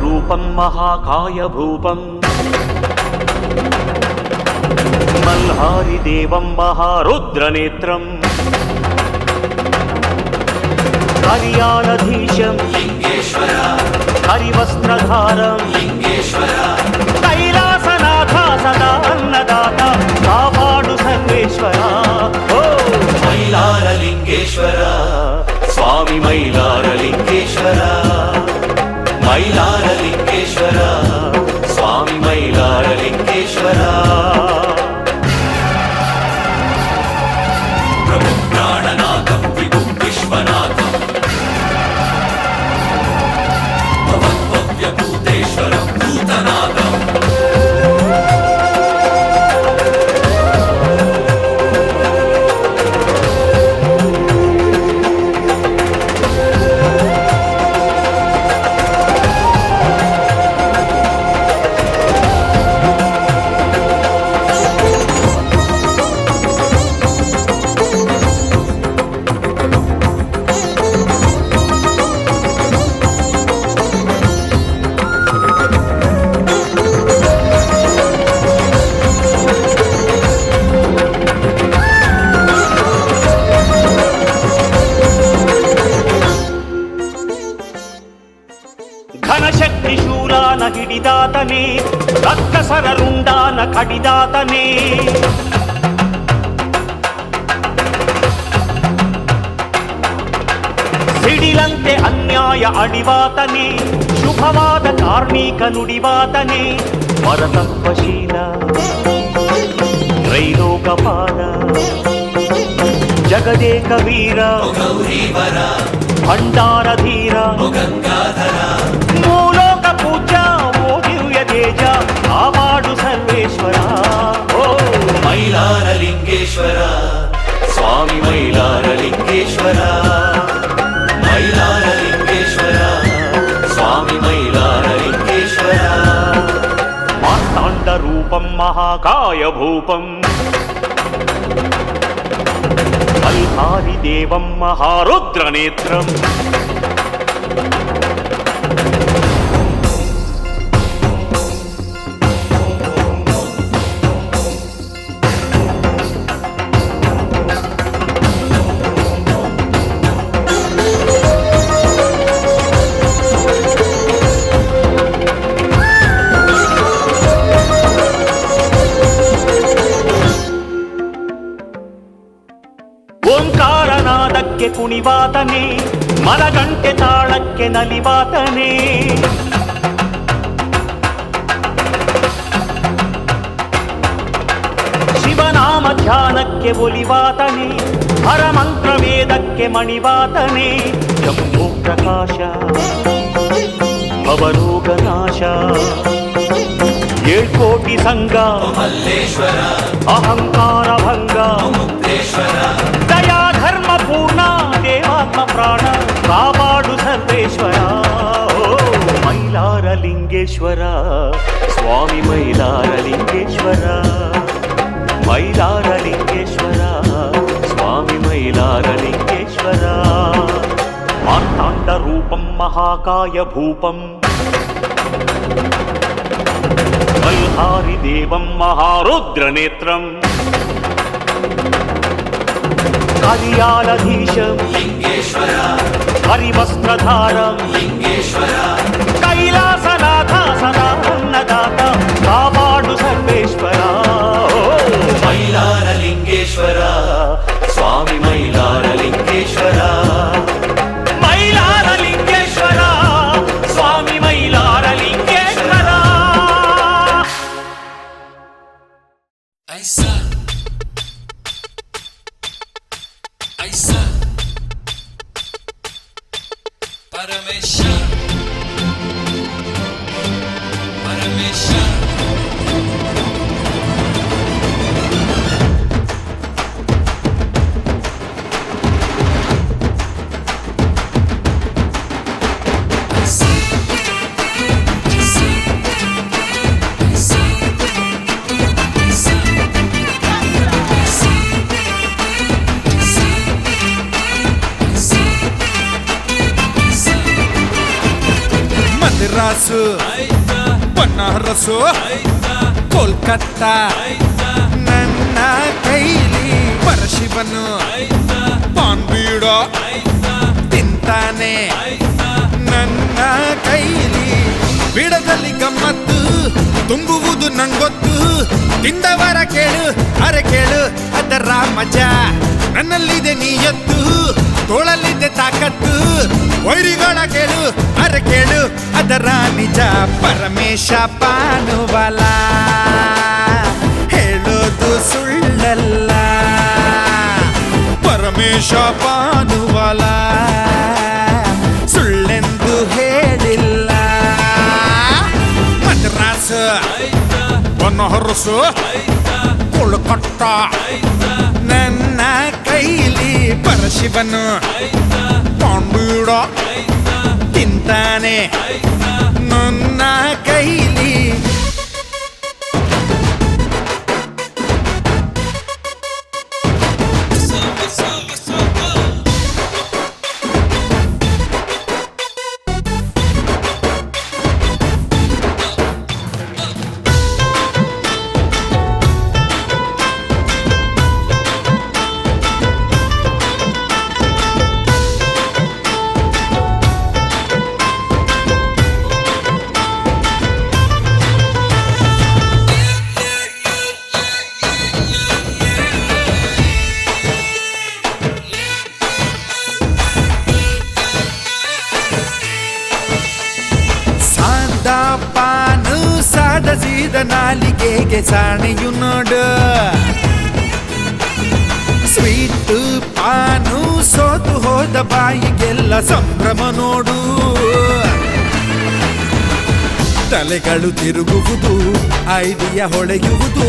रूपं महाकाय भूपं मल्हारि देवं महारुद्रनेत्रं हरियालधीशं लिंगेश्वर हरिवस्त्रधारं लिंगेश्वर कैलासनाथा सदा अन्नदाता कापाडु सर्वेश्वर ओ मैलारलिंगेश्वर स्वामी मैलारलिंगेश्वर मैलारलिंगेश्वर स्वामी मैलारलिंगेश्वर प्रभुं प्राणनाथं विभुं विश्वनाथं भवद्भव्यभूतेश्वरं भूतनाथं ಘನಶಕ್ತಿ ಶೂಲಾನ ಹಿಡಿದಾತನೇ, ರಕ್ಕಸರ ರುಂಡಾನ ಕಡಿದಾತನೇ. ಸಿಡಿಲಂತೆ ಅನ್ಯಾಯ ಅಡಿವಾತನೇ, ಶುಭವಾದ ಕಾರ್ಮಿಕ ನುಡಿವಾತನೇ. ಪರತತ್ವಶೀಲ ತ್ರೈಲೋಕಪಾಲ ಜಗದೇಕ ವೀರ ಭಂಡಾರ ಧೀರ ಮೂಲೋಕ ಪೂಜ್ಯ ಓ ದಿವ್ಯ ತೇಜ ಕಾಪಾಡು ಸರ್ವೇಶ್ವರ. ಓ ಮೈಲಾರಲಿಂಗೇಶ್ವರ ಸ್ವಾಮಿ ಮೈಲಾರಲಿಂಗೇಶ್ವರ, ಮೈಲಾರಲಿಂಗೇಶ್ವರ ಸ್ವಾಮಿ ಮೈಲಾರಲಿಂಗೇಶ್ವರ. ಮಾರ್ತಾಂಡ ರೂಪಂ ಮಹಾಕಾಯ ಭೂಪಂ ಮಲ್ಹಾರಿ ದೇವಂ ಮಹಾರುದ್ರ ನೇತ್ರಂ. ಓಂಕಾರನಾದಕ್ಕೆ ಕುಣಿವಾತನೇ, ಮನಗಂಟೆ ತಾಳಕ್ಕೆ ನಲಿವಾತನೇ. ಶಿವನಾಮ ಧ್ಯಾನಕ್ಕೆ ಒಲಿವಾತನೇ, ಹರಮಂತ್ರ ವೇದಕ್ಕೆ ಮಣಿವಾತನೇ. ಶಂಭೋ ಪ್ರಕಾಶ ಭವರೋಗನಾಶ, ಏಳ್ಕೋಟಿ ಸಂಘ ಅಹಂಕಾರ ಭಂಗ. ದಯಾ ಧರ್ಮ ಪೂರ್ಣ ದೇವಾತ್ಮ ಪ್ರಾಣ ಕಾಪಾಡು ಸರ್ವೇಶ್ವರ. ಓ ಮೈಲಾರಲಿಂಗೇಶ್ವರ ಸ್ವಾಮಿ ಮೈಲಾರಲಿಂಗೇಶ್ವರ, ಮೈಲಾರಲಿಂಗೇಶ್ವರ ಸ್ವಾಮಿ ಮೈಲಾರಲಿಂಗೇಶ್ವರ. ಮಾರ್ತಾಂಡ ರೂಪಂ ಮಹಾಕಾಯ ಭೂಪಂ ಮಲ್ಹಾರಿ ದೇವಂ ಮಹಾರುದ್ರ ನೇತ್ರಂ. ಕಲಿಯಾಲಧೀಶಂ ಹರಿವಸ್ತ್ರಧಾರಂ ಕೈಲಾಸನಾಥ ಸದಾ ಅನ್ನದಾತ ಕಾಪಾಡು ಸರ್ವೇಶ್ವರ. ಮೈಲಾರಲಿಂಗೇಶ್ವರ ಸ್ವಾಮಿ ಮೈಲಾರಲಿಂಗೇಶ್ವರ, ಮೈಲಾರಲಿಂಗೇಶ್ವರ ಸ್ವಾಮಿ ಮೈಲಾರಲಿಂಗೇಶ್ವರ. ऐसा ऐसा परमेश्वर परमेश्वर ಮದ್ರಾಸು ಬನಾರಸು ಕೋಲ್ಕತ್ತಾ ನನ್ನ ಕೈಲಿ ಪರಶಿವನು ಪಾನ್ ಬೀಡೋ ತಿಂತಾನೆ ನನ್ನ ಕೈಲಿ. ಬಿಡದಲ್ಲಿ ಗಮ್ಮತ್ತು ತುಂಬುವುದು ನಂಗೊತ್ತು, ತಿಂದವರ ಕೇಳು ಅರೆ ಕೇಳು ಅದರ ಮಜಾ. ನನ್ನಲ್ಲಿದೆ ನೀಯತ್ತು ತೋಳಲ್ಲಿದೆ ತಾಕತ್ತು, ವೈರಿಗಳ ಕೇಳು ಅರೆ ಕೇಳು ಅದರ ನಿಜ. ಪರಮೇಶ ಪಾನುವಲ ಹೇಳೋದು ಸುಳ್ಳಲ್ಲ, ಪರಮೇಶ ಪಾನುವಲ ಸುಳ್ಳೆಂದು ಹೇಳಿಲ್ಲ. ಮದ್ರಾಸ್ ಬನರಸು ಕೋಲ್ಕತ್ತಾ ನನ್ನ ಕೈಲಿ ಪರಶಿವನು ಪಾಂಬೀಡ ತಿಂತಾನೆ ನನ್ನ ಕೈಲಿ. ಹಸಿದ ನಾಲಿಗೆಗೆ ಸಾಣೆಯು ನೋಡು ಸ್ವೀಟ್ ಪಾನು ಸೋತು ಹೋದ ಬಾಯಿಗೆಲ್ಲ ಸಂಭ್ರಮ ನೋಡು ತಲೆಗಳು ತಿರುಗುವುದು ಐಡಿಯ ಹೊಳೆಯುವುದು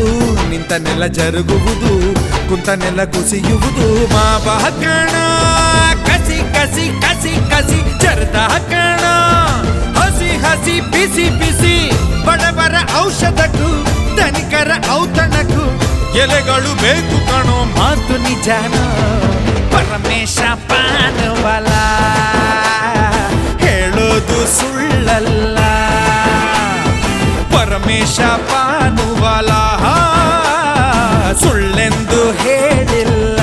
ನಿಂತ ನೆಲ ಜರುಗುವುದು ಕುಂತ ನೆಲ ಕುಸಿಯುವುದು ಮಾವ ಕಣ ಕಸಿ ಕಸಿ ಕಸಿ ಕಸಿ ಜರ್ದ ಕಣ ಹಸಿ ಹಸಿ ಬಿಸಿ ಬಿಸಿ ಬಡವರ ಔಷಧಕ್ಕೂ ಧನಿಕರ ಔತಣಕ್ಕೂ ಎಲೆಗಳು ಬೇಕು ಕಣೋ ಮಾತು ನಿಜಾನ ಪರಮೇಶ ಪಾನವಲ ಹೇಳೋದು ಸುಳ್ಳಲ್ಲ ಪರಮೇಶ ಪಾನುವಾಲ ಸುಳ್ಳೆಂದು ಹೇಳಿಲ್ಲ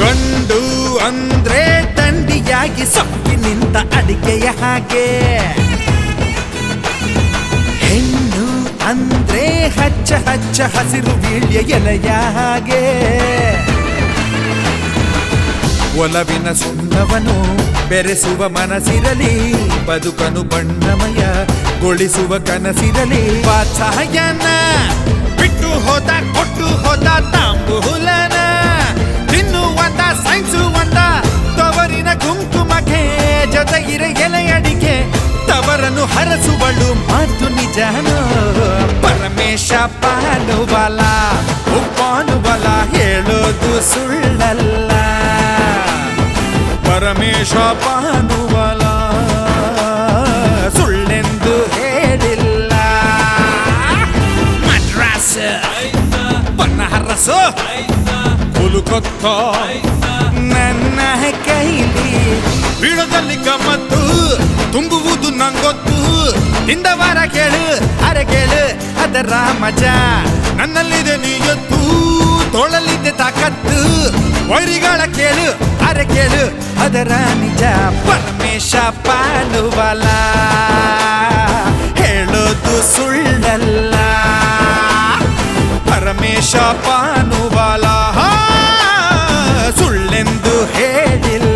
ಗಂಡು ಅಂದ್ರೆ ದಂಡಿಯಾಗಿ ಸೊಕ್ಕಿ ನಿಂತ ಅಡಿಕೆಯ ಹಾಗೆ ಹೆಣ್ಣು ಅಂದ್ರೆ ಹಚ್ಚ ಹಚ್ಚ ಹಸಿರು ಬೀಳ್ಯ ಎಲೆಯ ಹಾಗೆ ಒಲವಿನ ಸುಣ್ಣವನು ಬೆರೆಸುವ ಮನಸ್ಸಿರಲಿ ಬದುಕನು ಬಣ್ಣಮಯ ಗೊಳಿಸುವ ಕನಸಿರಲಿ ವಾತ್ಸಾಯನ ಬಿಟ್ಟು ಹೋದ ಕೊಟ್ಟು ಹೋದ ತಾಂಬೂಲನ ತಿನ್ನುವಂತ ಸೈನ್ಸುವಂತ ತವರಿನ ಕುಂಕುಮಕ್ಕೆ ಜೊತೆಗಿರ ಎಲೆಯಡಿಕೆ ತವರನ್ನು ಹರಸುವಳು ಮಾತು ನಿಜಾನ ಪರಮೇಶ ಪಾನುವಾಲ ಪಾನುವಾಲ ಹೇಳೋದು ಸುಳ್ಳಲ್ಲ ಪರಮೇಶ ಪಾನುವಾಲ ಸುಳ್ಳೆಂದು ಹೇಳಿಲ್ಲ ಮಡ್ರಾಸ್ ಬನ್ನಹರಸು ಹುಲುಕೊತ್ತ ನನ್ನ ಕೈಲಿ ಬೀಳದಲ್ಲಿ ಗಮ್ಮತ್ತು ತುಂಬುವುದು ನಂಗೊತ್ತು ಹಿಂದವಾರ ಕೇಳು ಅರೆ ಕೇಳು ಅದರ ಮಜಾ ನನ್ನಲ್ಲಿದೆ ನೀಯತ್ತು ತೋಳಲ್ಲಿದ್ದೆ ತಾಕತ್ತು ವೈರಿಗಳ ಕೇಳು ಅರೆ ಕೇಳು ಅದರ ನಿಜ ಪರಮೇಶ ಪಾನುವಾಲ ಹೇಳೋದು ಸುಳ್ಳಲ್ಲ ಪರಮೇಶ ಪಾನುವಾಲ ಸುಳ್ಳೆಂದು ಹೇಳಿಲ್ಲ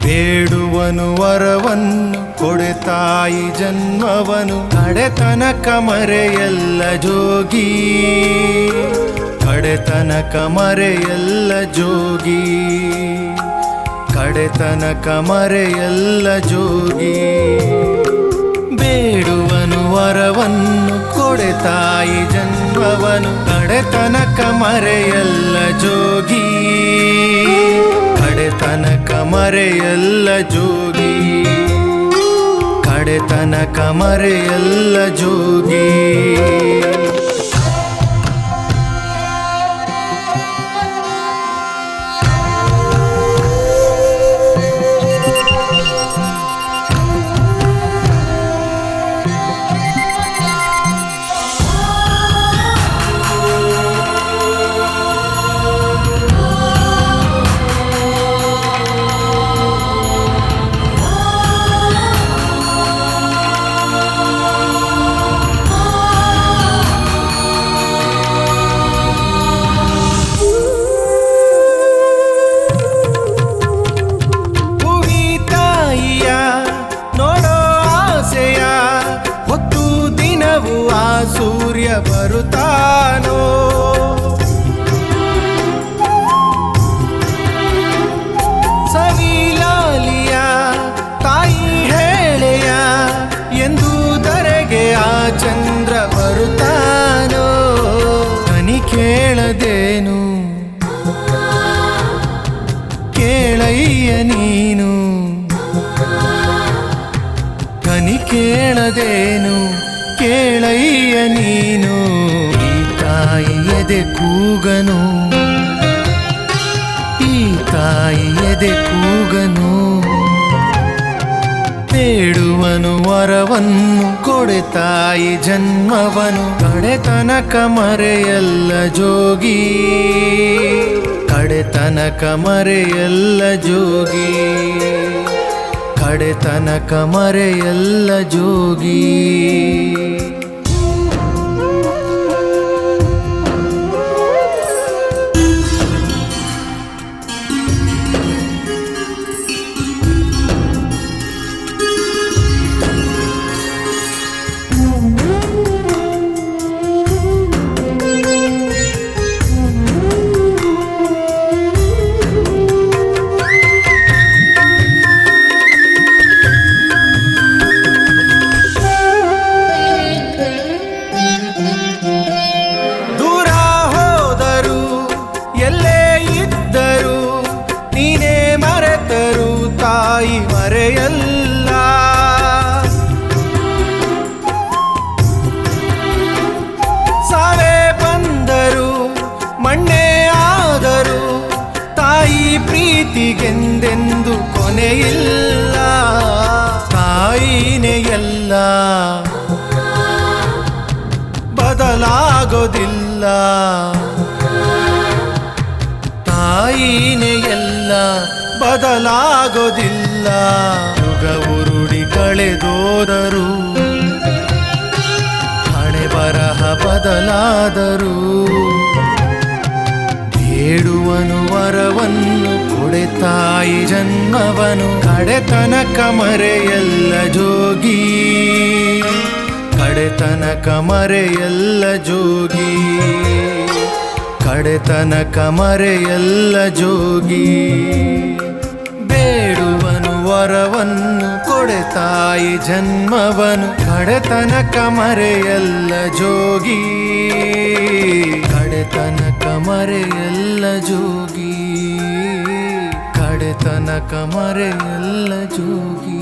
ಬೇಡುವನು ವರವನ್ನು ಕೊಡೆ ತಾಯಿ ಜನ್ಮವನು ಕಡೆತನಕ ಮರೆಯಲ್ಲ ಜೋಗಿ ಕಡೆತನಕ ಮರೆಯಲ್ಲ ಜೋಗಿ ಕಡೆತನಕ ಮರೆಯಲ್ಲ ಜೋಗಿ ಬೇಡುವನು ವರವನ್ನು ಕೊಡೆ ತಾಯಿ ಜನ್ಮವನು ಕಡೆತನಕ ಮರೆಯಲ್ಲ ಜೋಗಿ ಕಡೆತನಕ ಮರೆಯಲ್ಲ ಜೋಗಿ ಕಡೆತನಕ ಮರೆಯಲ್ಲ ಜೋಗಿ ಕೇಳದೇನು ಕೇಳಯ್ಯ ನೀನು ಕನಿ ಕೇಳದೇನು ಕೇಳಯ್ಯ ನೀನು ಈ ತಾಯಿ ಎದೆ ಕೂಗನು ಈ ತಾಯಿ ಎದೆ ಕೂಗನು ಬೇಡುವನು ವರವನ್ನು ಕೊಡೆ ತಾಯಿ ಜನ್ಮವನು ಕಡೆತನಕ ಮರೆಯಲ್ಲ ಜೋಗಿ ಕಡೆತನಕ ಮರೆಯಲ್ಲ ಜೋಗಿ ಕಡೆತನಕ ಮರೆಯಲ್ಲ ಜೋಗಿ ಮರೆಯಲ್ಲ ಸಾವೇ ಬಂದರು ಮಣ್ಣೆ ಆದರು ತಾಯಿ ಪ್ರೀತಿಗೆಂದೆಂದು ಕೊನೆಯಿಲ್ಲ ತಾಯಿನೇ ಎಲ್ಲ ಬದಲಾಗೋದಿಲ್ಲ ತಾಯಿನೇ ಎಲ್ಲ ಬದಲಾಗೋದಿಲ್ಲ ಯುಗ ಉರುಡಿ ಕಳೆದೋದರು ಹಣೆ ಬರಹ ಬದಲಾದರು ಬೇಡುವನು ವರವನ್ನು ಕೊಡೆ ತಾಯಿ ಜನ್ಮವನು ಕಡೆತನಕ ಮರೆಯಲ್ಲ ಜೋಗಿ ಕಡೆತನಕ ಮರೆಯಲ್ಲ ಜೋಗಿ ಕಡೆತನಕ ಮರೆಯಲ್ಲ ಜೋಗಿ ಬೇಡುವನು ವರವನ್ನು ಕೊಡೆ ತಾಯಿ ಜನ್ಮವನು ಕಡೆತನಕ ಮರೆಯಲ್ಲ ಜೋಗಿ ಕಡೆತನಕ ಮರೆಯಲ್ಲ ಜೋಗಿ ಕಡೆತನಕ ಮರೆಯಲ್ಲ ಜೋಗಿ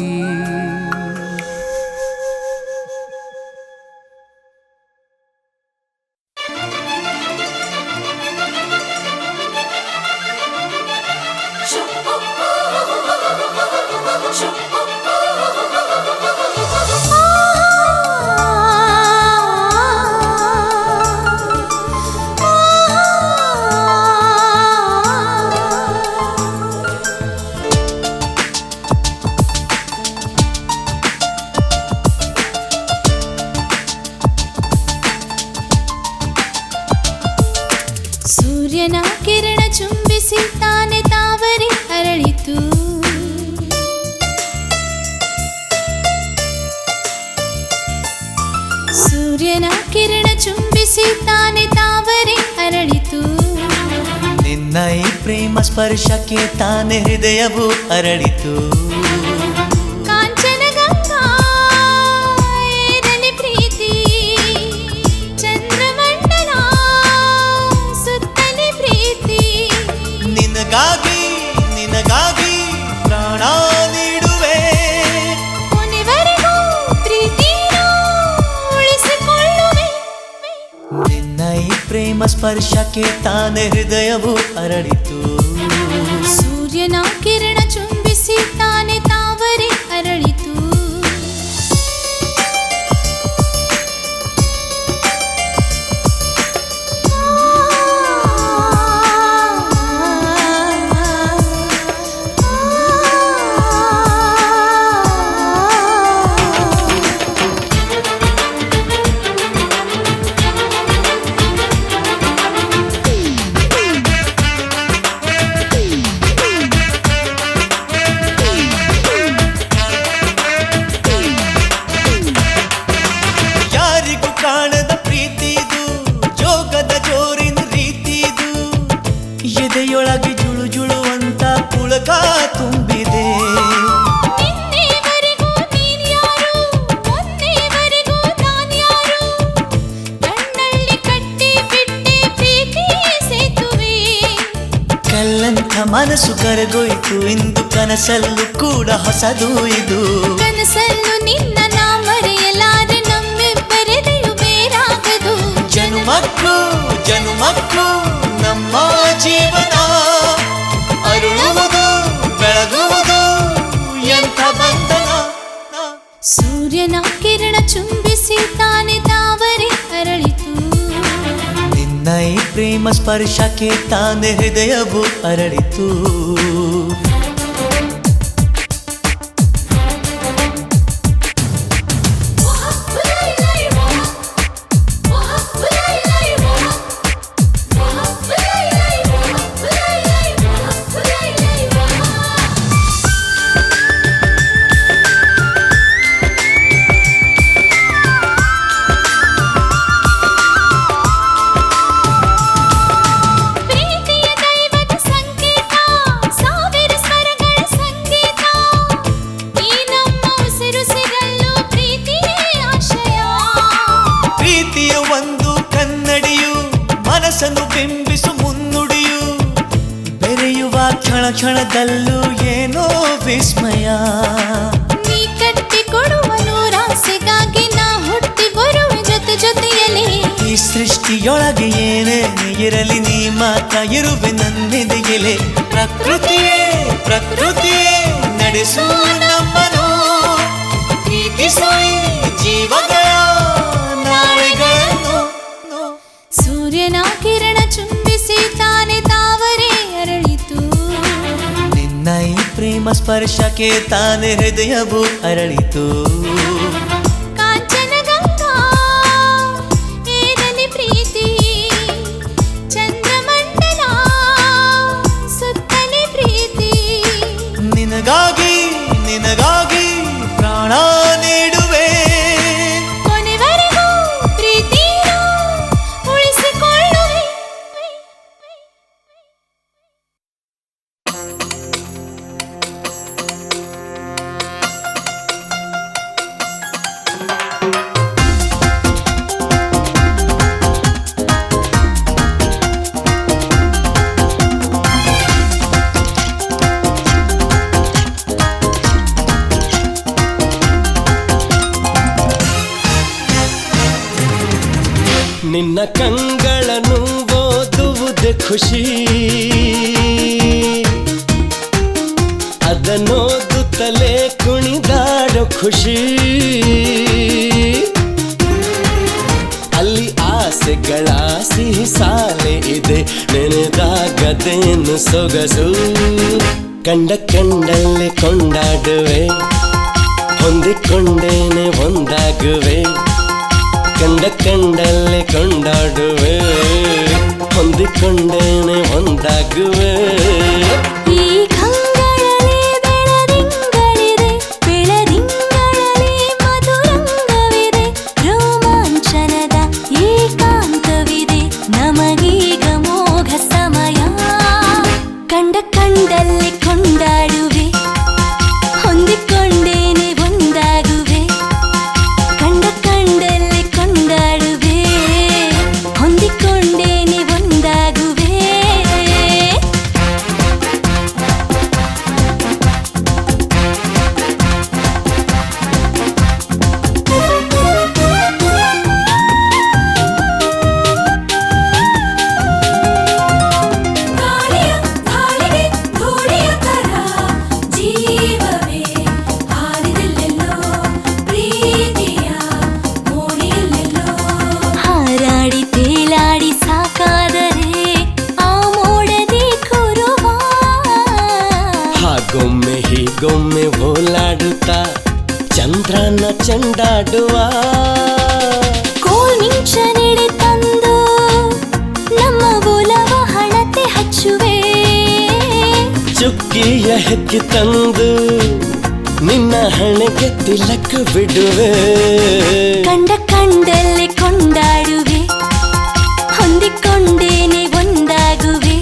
ಸೂರ್ಯನ ಕಿರಣ ಚುಂಬಿಸಿ ತಾನೆ ತಾವರೆ ಅರಳಿತು ಸೂರ್ಯನ ಕಿರಣ ಚುಂಬಿಸಿ ತಾನೆ ತಾವರೆ ಅರಳಿತು ನಿನ್ನ ಈ ಪ್ರೇಮ ಸ್ಪರ್ಶಕ್ಕೆ ತಾನೆ ಹೃದಯವು ಅರಳಿತು ಕಾಂಚನ ಗಂಗಾ ಏರಲಿ ಪ್ರೀತಿ ಚಂದ್ರಮಂಡಲ ಸುತ್ತಲಿ ಪ್ರೀತಿ ನಿನಗಾಗಿ ನಿನಗಾಗಿ ಪ್ರಾಣ ನೀಡುವೆ ಕೊನೆವರೆಗೂ ಪ್ರೀತಿನ ಉಳಿಸಿಕೊಳ್ಳುವೆ ನಿನ್ನ ಈ ಪ್ರೇಮ ಸ್ಪರ್ಶಕ್ಕೆ ತಾನೆ ಹೃದಯವು ಅರಳಿತು ಸೂರ್ಯನ ಕಿರಣ ಚುಂಬಿಸಿ ತಾನೆ ತಾವರೆ ಅರಳಿತು ಮನಸ್ಸು ಕರಗೋಯ್ತು ಇಂದು ಕನಸಲ್ಲೂ ಕೂಡ ಹೊಸದು ಇದು ಕನಸಲ್ಲೂ ನಿನ್ನ ನಾ ಮರೆಯಲಾರೆ ನಮ್ಮಿಬ್ಬರೆದೆಯು ಬೇರಾಗದು ಜನುಮಕ್ಕೂ ಜನುಮಕ್ಕೂ ನಮ್ಮ ಜೀವನ ಅರುಳುವುದು ಬೆಳಗುವುದು ಎಂಥ ಬಂಧನ ಸೂರ್ಯನ ಕಿರಣ ಚುಂಬಿಸಿ ತಾನೆ ತಾವರೆ ಅರಳಿತು ನಿನ್ನ ಈ ಪ್ರೇಮ ಸ್ಪರ್ಶಕ್ಕೆ ತಾನೆ ಹೃದಯವು ಅರಳಿತು ಪ್ರೀತಿಯ ದೈವದ ಸಂಕೇತ ಸಾವಿರ ಸ್ವರಗಳ ಸಂಗೀತ ಈ ನಮ್ಮ ಉಸಿರು ಸಿಗಲು ಪ್ರೀತಿಯೇ ಆಶಯ ಪ್ರೀತಿಯ ಒಂದು ಕನ್ನಡಿಯು ಮನಸ್ಸನ್ನು ಬಿಂಬಿಸು ಮುನ್ನುಡಿಯು ಬೆರೆಯುವ ಕ್ಷಣ ಕ್ಷಣದಲ್ಲೂ ಏನೋ ವಿಸ್ಮಯ ನೀ ಕಟ್ಟಿ ಕೊಡುವ ನೂರಾಸೆಗಾಗಿ ನಾ ಹುಟ್ಟಿ ಬರುವೆ ಜೊತೆ ಜೊತೆಯಲ್ಲಿ ಈ ಸೃಷ್ಟಿಯೊಳಗೆ ಏನೇನೇ ಇರಲಿ ನೀ ಮಾತ್ರ ಇರುವೆ ನನ್ನೆದೆಯಲೆ ಪ್ರಕೃತಿಯೇ ಪ್ರಕೃತಿಯೇ ನಡೆಸು ನಮ್ಮನು ಪ್ರೀತಿಸು ಈ ಜೀವಗಳ ನಾಳೆಗಳನ್ನು ಸೂರ್ಯನ ಕಿರಣ ಚುಂಬಿಸಿ ತಾನೆ ತಾವರೆ ಅರಳಿತು ನಿನ್ನ ಈ ಪ್ರೇಮ ಸ್ಪರ್ಶಕ್ಕೆ ತಾನೆ ಹೃದಯವು ಅರಳಿತು ಕಾಂಚನ ಗಂಗಾ ಏರಲಿ ಪ್ರೀತಿ ಚಂದ್ರಮಂಡಲ ಸುತ್ತಲಿ ಪ್ರೀತಿ ನಿನಗಾಗಿ ನಿನಗಾಗಿ ಪ್ರಾಣ ನೀಡುವೆ ಕೊನೆವರೆಗೂ ಪ್ರೀತಿನ ಉಳಿಸಿಕೊಳ್ಳುವೆ ನಿನ್ನ ಕಂಗಳನ್ನು ಓದುವುದೇ ಖುಷಿ ಅದನ್ನೋದುತ್ತಲೇ ಕುಣಿದಾಡೋ ಖುಷಿ ಅಲ್ಲಿ ಆಸೆಗಳ ಸಿಹಿ ಸಾಲೆ ಇದೆ ನೆನೆದಾಗದೇನು ಸೊಗಸು ಕಂಡ ಕಂಡಲ್ಲಿ ಕೊಂಡಾಡುವೆ ಹೊಂದಿಕೊಂಡೇನೆ ಒಂದಾಗುವೆ ಕಂಡ ಕಂಡಲ್ಲಿ ಕೊಂಡಾಡುವೆ ಹೊಂದಿಕೊಂಡೇನೆ ಒಂದಾಗುವೆ ಈ ಕಂಗಳಲ್ಲಿ ಬೆಳದಿಂಗಳಿದೆ ಬೆಳದಿಂಗಳಲ್ಲಿ ಮಧುರಂಗವಿದೆ ರೋಮಾಂಚನದ ಏಕಾಂತವಿದೆ ನಮಗೀಗ ಮೋಘ ಸಮಯ ಕಂಡ ಕಂಡಲ್ಲಿ ಕೊಂಡಾಡುವೆ ಹೊಂದಿಕೊಂಡೇನೆ ಒಂದಾಗುವೆ ಕಂಡ ಕಂಡಲ್ಲಿ ಕೊಂಡಾಡುವೆ ಹೊಂದಿಕೊಂಡೇನೆ ಒಂದಾಗುವೆ ಗಾಳಿಗೆ ಧೂಳಿಯ ತರ ಜೀವವೇ ಹಾರಿದೆಲ್ಲೆಲ್ಲೋ ಪ್ರೀತಿಯ ಮೋಡಿಯಲ್ಲೆಲ್ಲೋ ಹಾರಾಡಿ ತೇಲಾಡಿ ಸಾಕಾದರೆ ಆ ಮೋಡದಿ ಕುರುವ ಹಾಗೊಮ್ಮೆ ಹೀಗೊಮ್ಮೆ ಓಲಾಡುತ್ತಾ ಚಂದ್ರನ ಚೆಂಡಾಡುವ ಕೋಲ್ ಮಿಂಚನೆಡೆ ತಂದು ನಮ್ಮ ಒಲವ ಹಣತೆ ಹಚ್ಚುವೆ ಚುಕ್ಕಿಯ ಹೆಕ್ಕಿ ತಂದು ನಿನ್ನ ಹಣೆಗೆ ತಿಲಕ ಬಿಡುವೆ ಕಂಡ ಕಂಡಲ್ಲಿ ಕೊಂಡಾಡುವೆ ಹೊಂದಿಕೊಂಡೇನೆ ಒಂದಾಗುವೆ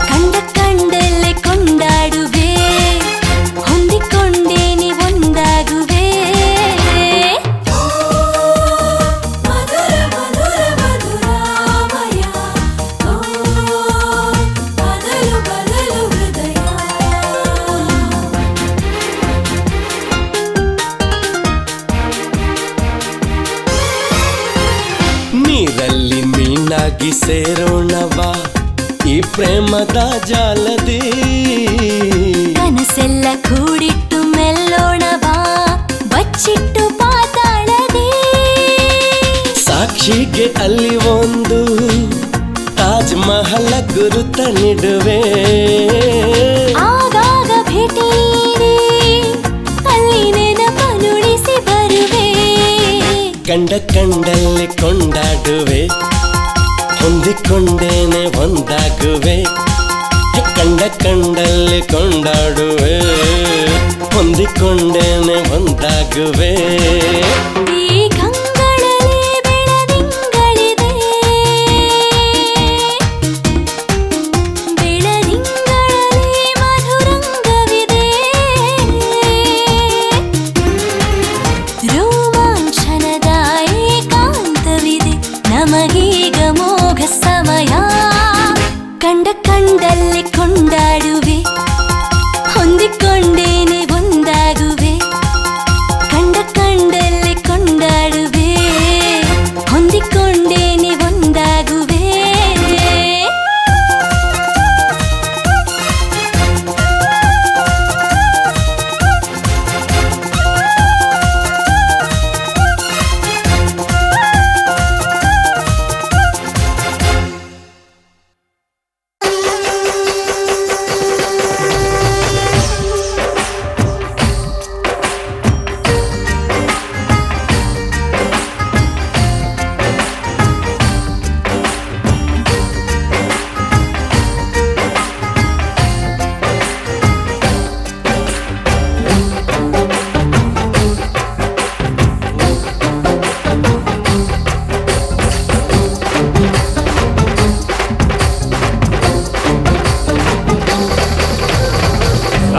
ಕಂಡ ಕಂಡಲ್ಲಿ ಕೊಂಡಾಡುವೆ ಹೊಂದಿಕೊಂಡೇನೆ ಒಂದಾಗುವೆ ಮಧುರ ಮಧುರ ಮಧುರಾಮಯ ಬದಲು ಬದಲು ಒಂದಾಗಿ ಸೇರೋಣವಾ ಈ ಪ್ರೇಮದ ಜಾಲದಿ ಕನಸೆಲ್ಲ ಕೂಡಿಟ್ಟು ಮೆಲ್ಲೋಣವಾ ಬಚ್ಚಿಟ್ಟು ಪಾತಾಳದಿ ಸಾಕ್ಷಿಗೆ ಅಲ್ಲಿ ಒಂದು ತಾಜ್ ಮಹಲ ಗುರುತ ನಿಡುವೆ ಆಗಾಗ ಭೇಟಿ ನೀಡಿ ಅಲ್ಲಿ ನೆನಪನುಳಿಸಿ ಬರುವೆ ಕಂಡ ಕಂಡಲ್ಲಿ ಕೊಂಡಾಡುವೆ ಹೊಂದಿಕೊಂಡೇನೆ ಒಂದಾಗುವೆ ಕಂಡ ಕಂಡಲ್ಲಿ ಕೊಂಡಾಡುವೆ ಹೊಂದಿಕೊಂಡೇನೆ ಒಂದಾಗುವೆ ಈ ಕಂಗಳಲ್ಲಿ ಬೆಳದಿಂಗಳಿದೆ ಬೆಳದಿಂಗಳಲ್ಲಿ ಮಧುರಂಗವಿದೆ ರೋಮಾಂಚನದ ಏಕಾಂತವಿದೆ ನಮಗೀಗ ಮೋಘ ಸಮಯ ಕಂಡ ಕಂಡಲ್ಲಿ ಕೊಂಡಾಡುವೆ ಹೊಂದಿಕೊಂಡೇನೆ ಒಂದಾಗುವೆ ಕಂಡ ಕಂಡಲ್ಲಿ ಕೊಂಡಾಡುವೆ ಹೊಂದಿಕೊಂಡೇನೆ ಒಂದಾಗುವೆ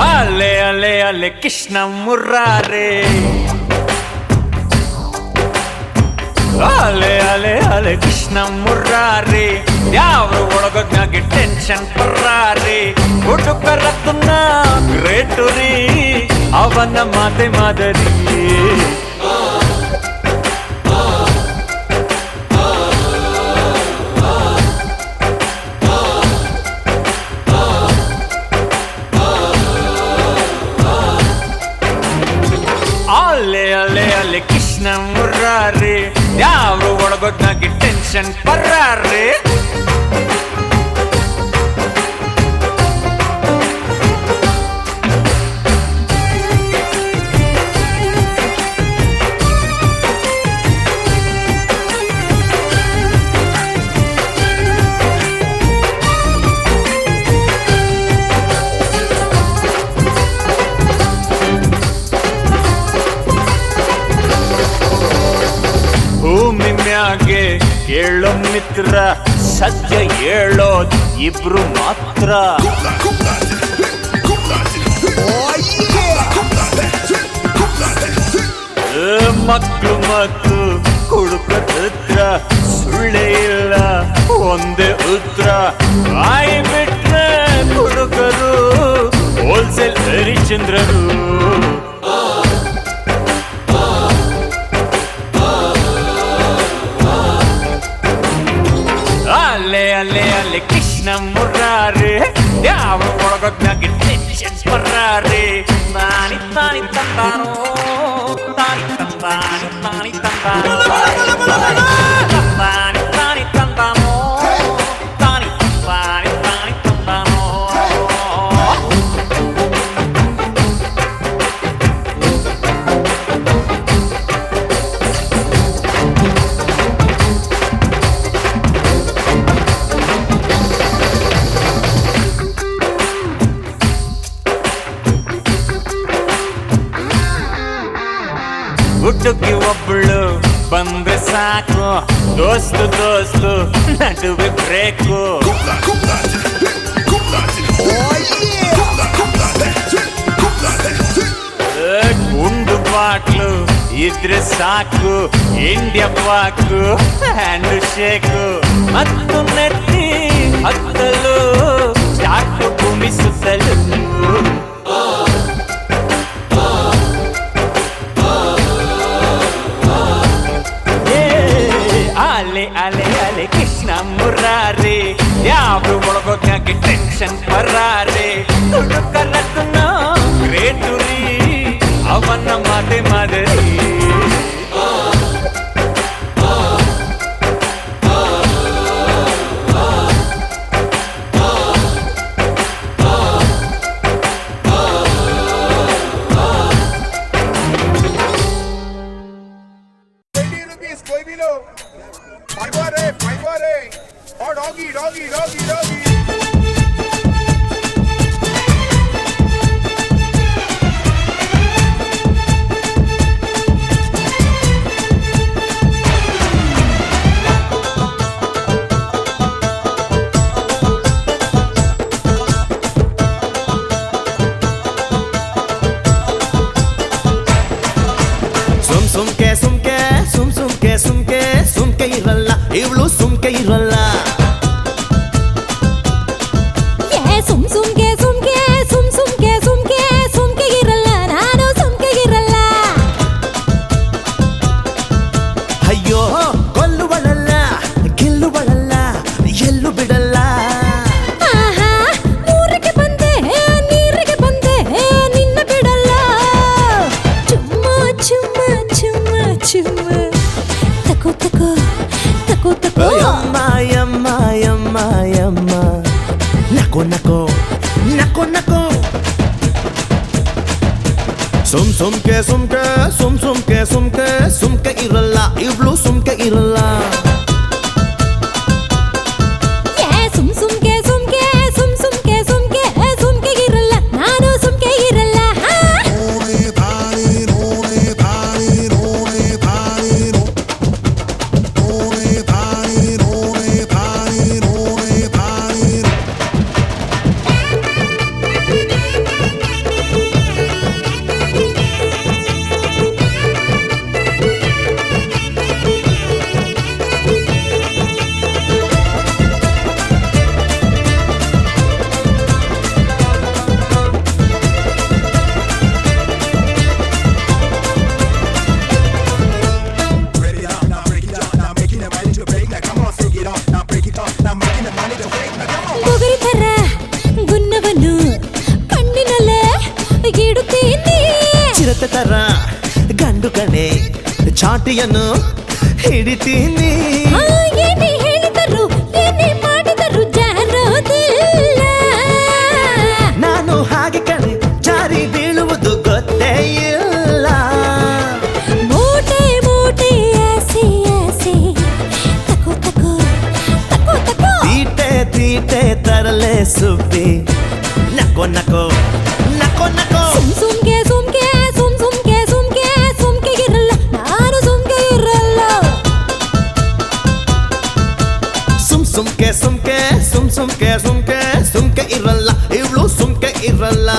ಅಲೆ ಅಲೆ ಅಲೆ ಕೃಷ್ಣ ಮುರಾರೆ ಅಲೆ ಅಲೆ ಅಲೆ ಕೃಷ್ಣ ಮುರಾರೆ ಯಾವ ಒಳಗೊಗ್ನಾಗೆ ಟೆನ್ಷನ್ ಪರ್ರಾರೆ ಹುಡುಕರತ್ತನ್ನ ಗ್ರೇಟು ರೀ ಅವನ ಮಾತೆ ಮಾದರಿ ಅಲೆ ಅಲೆ ಅಲೆ ಕೃಷ್ಣ ಮುರಾರೆ ಯಾವ ಒಳಗೊಗ್ನಾಗೆ ಟೆನ್ಷನ್ ಪರ್ರಾರೆ ಭೂಮಿ ಮ್ಯಾಗೆ ಕೇಳೋ ಮಿತ್ರ ಸತ್ಯ ಹೇಳೋದ್ ಇಬ್ರು ಮಾತ್ರ ಮಕ್ಕಳು ಮತ್ತು ಹುಡುಕರ ಹತ್ರ ಸುಳ್ಳೆ ಇಲ್ಲ ಒಂದೇ ಉತ್ತರ ಬಾಯಿ ಬಿಟ್ರೆ ಹುಡುಗರು ಹೋಲ್ಸೇಲ್ ಹರಿಚಂದ್ರರು ಅಲೆ ಅಲೆ ಅಲೆ ಕೃಷ್ಣ ಮುರಾರೆ ಯಾವ ಒಳಗೊಗ್ನಾಗೆ ಟೆನ್ಷನ್ ಪರ್ರಾರೆ ತಾನಿ ತಾನಿ ತಂದಾನೋ ತಾನಿ ತಂದಾನಿ ತಾನಿ ತಂದಾನೋ ತಾನಿ ತಾನಿ ತಂದಾನೋ ತಾನಿ ತಂದಾನಿ ತಾನಿ ತಂದಾನೋ ಹುಡುಗಿ ಒಬ್ಬಳು ಬಂದ್ರೆ ಸಾಕು ದೋಸ್ತು ದೋಸ್ತು ನಡುವೆ ಬ್ರೇಕು ಗುಂಡು ಬಾಟ್ಲು ಇದ್ರೆ ಸಾಕು ಇಂಡಿಯಾ ಪಾಕು ಹ್ಯಾಂಡ್ ಶೇಕು ಮತ್ತು ನೆಟ್ಟಿ ಹತ್ತಲು ಚಾಕು ಭೂಮಿ ಸುತ್ತಲು ಅಲೆ ಅಲೆ ಅಲೆ ಕೃಷ್ಣ ಮುರಾರಿ ಯಾವ್ದು ಒಳಗೋದ್ಯಾಕೆ ಟೆನ್ಷನ್ ಬರಾರೆ ಹುಡುಕರತ್ನ ಗ್ರೇಟು ರೀ ಅವನ ಮಾತೆ ಮಾದರಿ कोई भी लो फाइबर है और डॉगी डॉगी डॉगी डॉगी ಸುಮ್ಕೆ ಇರಲ್ಲ ಇವಳು ಸುಮ್ಕೆ ಇರಲ್ಲ ಸುಮ್ಕೆ ಇರಲ್ಲ ನಾನು ಸುಮ್ಕೆ ಇರಲ್ಲ ಅಯ್ಯೋ ಕೊಲ್ಲುವಳಲ್ಲ ಗೆಲ್ಲುವಳಲ್ಲ ಎಲ್ಲೂ ಬಿಡಲ್ಲ ಆಹಾ ಊರಿಗೆ ಬಂದೆ ನೀರಿಗೆ ಬಂದೆ ನಿನ್ನ ಬಿಡಲ್ಲ ಚುಮ್ಮ ಚುಮ್ಮ ಚುಮ್ಮ ಚುಮ್ಮ ತಕೋ ತಕೋ ತಕೋ ತಕೋ ಯಮ್ಮ ಯಮ್ಮ ಯಮ್ಮ ಯಮ್ಮ ನಕೋ ನಕೋ ನಕೋ ನಕೋ ಸುಮ್ಕೆ ಇರಲ್ಲ ಇವಳು ಸುಮ್ಕೆ ಇರಲ್ಲ ಸುಮ್ಕೆ ಇರಲ್ಲ ನಾನು ಸುಮ್ಕೆ ಇರಲ್ಲ ಬುಗುರಿ ತರ ಗುನ್ನವನ್ನು ಕಣ್ಣಿನಲ್ಲೇ ಇಡುತ್ತೀನಿ ಚಿರತೆ ತರ ಗಂಡು ಕಣೆ ಚಾಟಿಯನ್ನು ಹಿಡಿತೀನಿ ಏನೇ ಹೇಳಿದರು ಏನೇ ಮಾಡಿದರು ಜಾರೋದಿಲ್ಲ ನಾನು ಹಾಗೆ ಕಣೆ ಜಾರಿ ಬೀಳುವುದು ಗೊತ್ತೇ ಇಲ್ಲ ಮೂಟೆ ಮೂಟೆ ಆಸೆ ಆಸೆ ತಕೋ ತಕೋ ತಕೋ ತಕೋ ತೀಟೆ ತರಲೆ ಸುಬ್ಬಿ ನಕೋ ನಕೋ ನಕೋ ನಕೋ ಸುಮ್ಕೆ ಇರಲ್ಲ ನಾನು ಸುಮ್ಕೆ ಇರಲ್ಲ ಸುಮ್ಕೆ ಇರಲ್ಲ ಇವಳು ಸುಮ್ಕೆ ಇರಲ್ಲ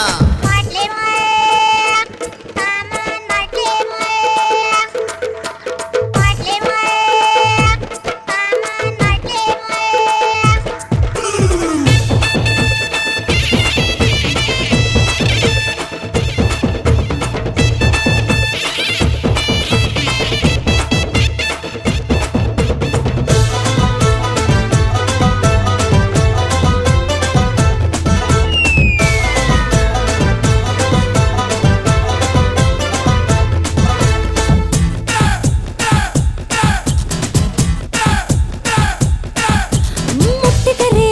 ಮುಟ್ಟಿದರೆ